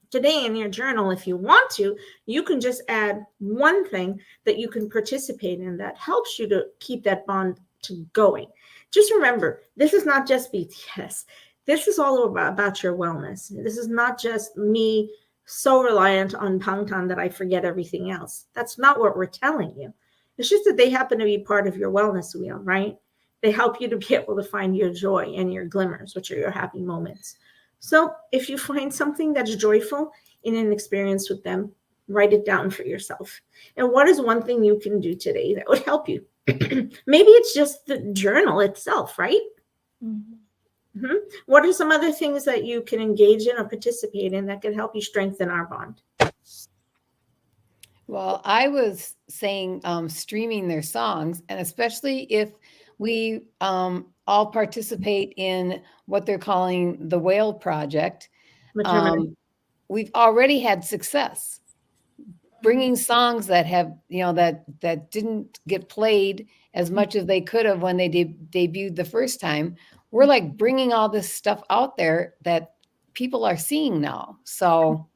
today in your journal, if you want to, you can just add one thing that you can participate in that helps you to keep that bond going. Just remember, this is not just BTS. This is all about your wellness. This is not just me so reliant on Pangtan that I forget everything else. That's not what we're telling you. It's just that they happen to be part of your wellness wheel, right? They help you to be able to find your joy and your glimmers, which are your happy moments. So if you find something that's joyful in an experience with them, write it down for yourself. And what is one thing you can do today that would help you? Maybe it's just the journal itself, right? Mm-hmm. Mm-hmm. What are some other things that you can engage in or participate in that can help you strengthen our bond? Well, I was saying streaming their songs, and especially if we all participate in what they're calling the Whale Project, we've already had success bringing songs that have that didn't get played as much as they could have when they debuted the first time. We're like bringing all this stuff out there that people are seeing now. So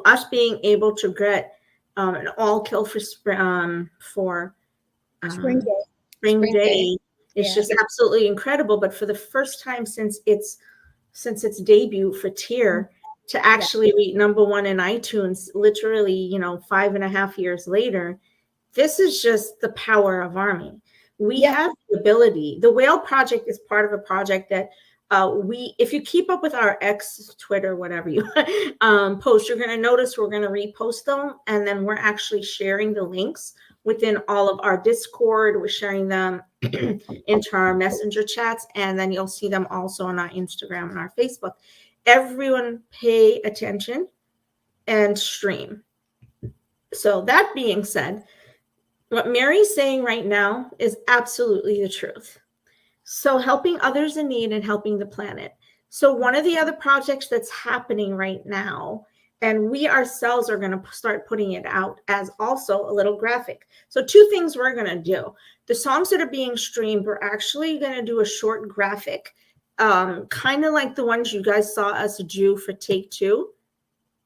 us being able to get an all kill for Spring Day. Spring Day is Yeah. just absolutely incredible. But for the first time since its debut for Tear to actually reach #1 in iTunes, literally 5.5 years later, this is just the power of Army. We have the ability. The Whale Project is part of a project that if you keep up with our X, Twitter, whatever you post, you're going to notice we're going to repost them, and then we're actually sharing the links within all of our Discord. We're sharing them into our messenger chats, and then you'll see them also on our Instagram and our Facebook. Everyone pay attention and stream. So that being said, what Mary's saying right now is absolutely the truth. So helping others in need and helping the planet. So one of the other projects that's happening right now And we ourselves are going to start putting it out as also a little graphic. So 2 things we're going to do. The songs that are being streamed, we're actually going to do a short graphic, kind of like the ones you guys saw us do for Take 2.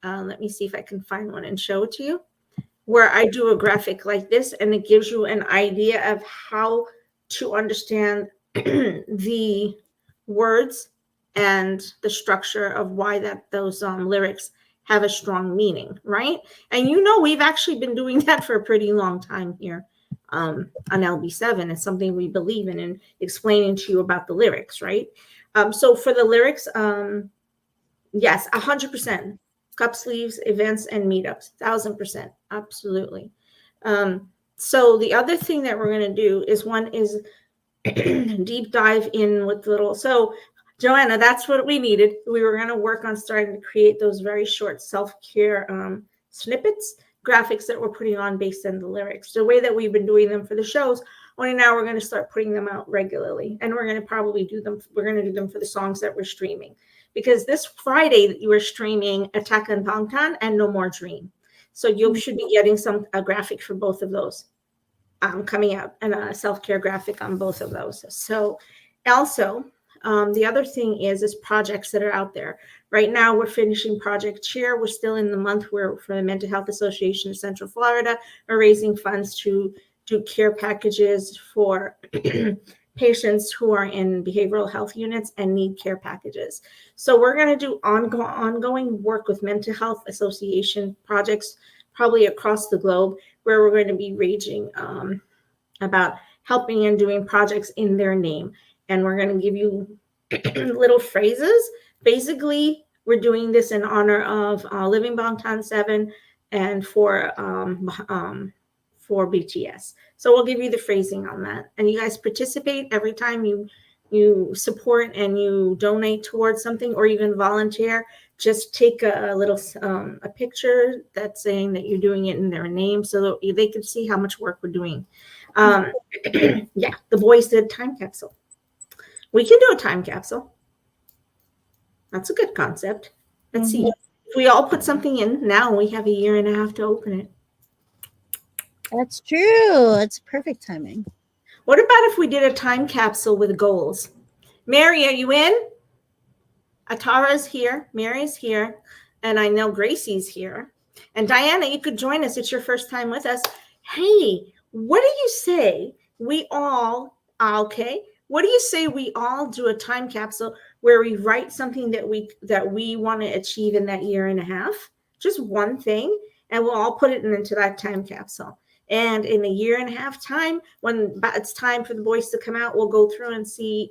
Let me see if I can find one and show it to you, where I do a graphic like this, and it gives you an idea of how to understand the words and the structure of why those lyrics have a strong meaning, right? And we've actually been doing that for a pretty long time here on LB7. It's something we believe in and explaining to you about the lyrics, right? So for the lyrics, yes, 100%. Cup sleeves, events, and meetups, 1,000%, absolutely. So the other thing that we're going to do is deep dive in with so Joanna, that's what we needed. We were going to work on starting to create those very short self-care snippets, graphics that we're putting on based on the lyrics. The way that we've been doing them for the shows, only now we're going to start putting them out regularly. And we're going to probably do them for the songs that we're streaming. Because this Friday you are streaming Attack on Bangtan and No More Dream. So you should be getting a graphic for both of those coming out, and a self-care graphic on both of those. So also, the other thing is projects that are out there. Right now, we're finishing Project Cheer. We're still in the month where for the Mental Health Association of Central Florida, we're raising funds to do care packages for patients who are in behavioral health units and need care packages. So we're going to do ongoing work with Mental Health Association projects probably across the globe, where we're going to be raging about helping and doing projects in their name. And we're going to give you little phrases. Basically, we're doing this in honor of Living Bangtan 7 and for BTS. So we'll give you the phrasing on that. And you guys participate every time you support and you donate towards something, or even volunteer. Just take a little a picture that's saying that you're doing it in their name, so that they can see how much work we're doing. Yeah, the boys did time capsule. We can do a time capsule. That's a good concept. Let's see. If we all put something in, now we have 1.5 years to open it. That's true. It's perfect timing. What about if we did a time capsule with goals? Mary, are you in? Atara's here. Mary's here. And I know Gracie's here. And Diana, you could join us. It's your first time with us. Hey, what do you say we all, what do you say we all do a time capsule where we write something that we want to achieve in that 1.5 years? Just one thing, and we'll all put it into that time capsule. And in 1.5 years time, when it's time for the boys to come out, we'll go through and see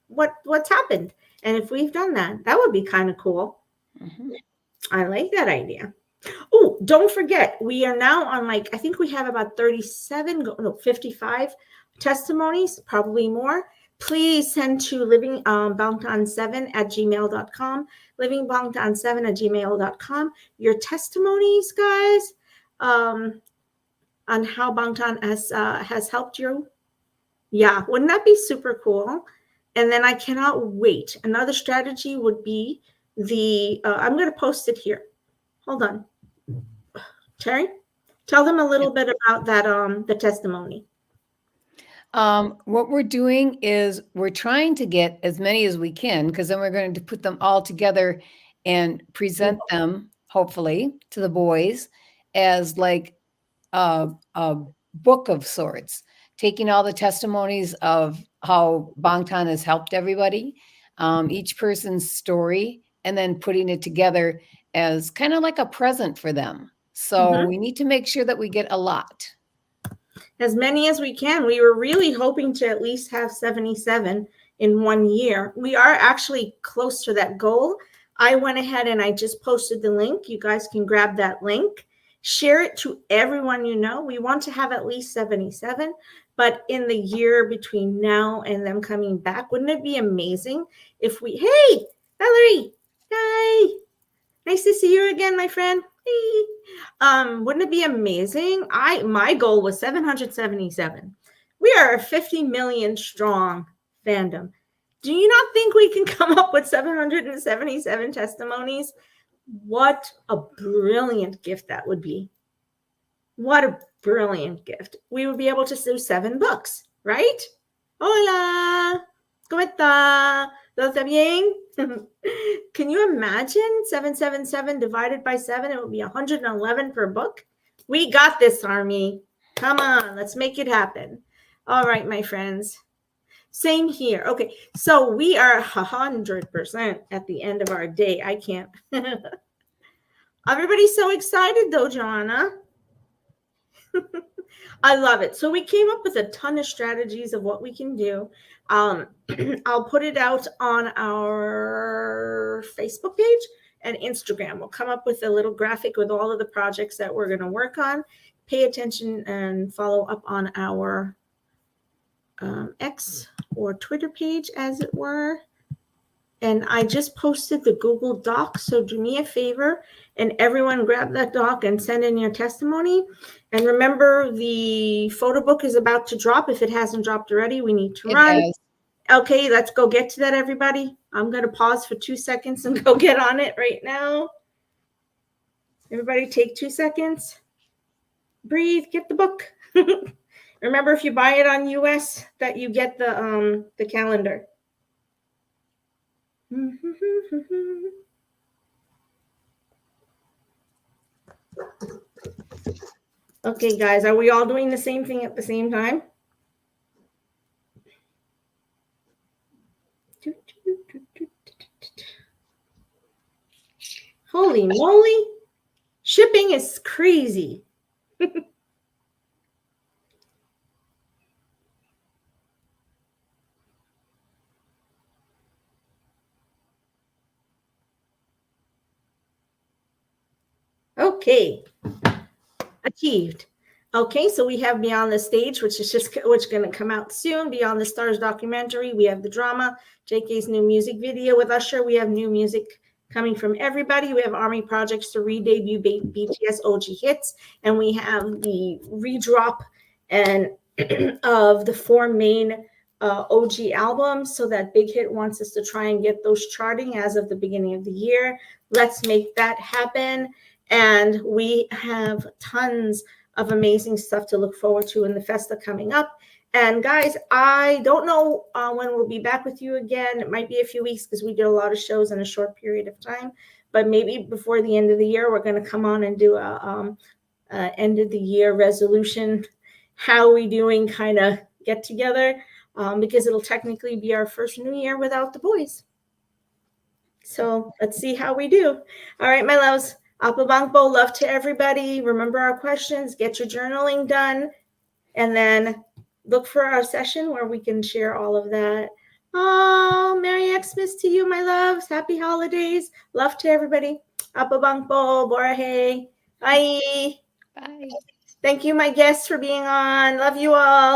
what's happened. And if we've done that, that would be kind of cool. Mm-hmm. I like that idea. Oh, don't forget, we are now on I think we have about 55 testimonies, probably more. Please send to livingbangtan7@gmail.com, livingbangtan7@gmail.com, your testimonies, guys, on how Bangtan has helped you. Yeah, wouldn't that be super cool? And then I cannot wait. Another strategy would be I'm going to post it here. Hold on. Terry, tell them a little bit about that, the testimony. What we're doing is we're trying to get as many as we can, because then we're going to put them all together and present them, hopefully, to the boys as a book of sorts, taking all the testimonies of how Bangtan has helped everybody, each person's story, and then putting it together as kind of like a present for them. So we need to make sure that we get a lot. As many as we can. We were really hoping to at least have 77 in 1 year. We are actually close to that goal. I went ahead and I just posted the link. You guys can grab that link, share it to everyone you know. We want to have at least 77, but in the year between now and them coming back, wouldn't it be amazing if hey, Valerie, hi, nice to see you again, my friend. Hey. Wouldn't it be amazing? My goal was 777. We are a 50 million strong fandom. Do you not think we can come up with 777 testimonies? What a brilliant gift that would be. What a brilliant gift. We would be able to do 7 books, right? Hola, ¿cómo está? ¿Todo está bien? Can you imagine 777 divided by 7? It would be 111 per book. We got this, Army. Come on, let's make it happen. All right, my friends. Same here. Okay, so we are 100% at the end of our day. I can't. Everybody's so excited, though, Joanna. I love it. So we came up with a ton of strategies of what we can do. I'll put it out on our Facebook page and Instagram. We'll come up with a little graphic with all of the projects that we're going to work on. Pay attention and follow up on our X or Twitter page, as it were. And I just posted the Google Doc. So do me a favor and everyone grab that doc and send in your testimony. And remember, the photo book is about to drop. If it hasn't dropped already, we need to run. Has. Okay, let's go get to that, everybody. I'm going to pause for 2 seconds and go get on it right now. Everybody take 2 seconds. Breathe, get the book. Remember, if you buy it on US, that you get the calendar. Okay, guys, are we all doing the same thing at the same time? Holy moly. Shipping is crazy. Okay. Achieved. Okay, so we have Beyond the Stage, which is going to come out soon. Beyond the Stars documentary. We have the drama, JK's new music video with Usher. We have new music coming from everybody. We have Army projects to re-debut BTS OG hits, and we have the redrop and of the 4 main OG albums. So that Big Hit wants us to try and get those charting as of the beginning of the year. Let's make that happen. And we have tons of amazing stuff to look forward to in the Festa coming up. And guys, I don't know when we'll be back with you again. It might be a few weeks because we did a lot of shows in a short period of time. But maybe before the end of the year, we're going to come on and do a end of the year resolution. How are we doing kind of get together? Because it'll technically be our first new year without the boys. So let's see how we do. All right, my loves. Apabangpo, love to everybody. Remember our questions, get your journaling done, and then look for our session where we can share all of that. Oh, Merry Xmas to you, my loves. Happy holidays. Love to everybody. Apabangpo, Borahe. Bye. Bye. Thank you, my guests, for being on. Love you all.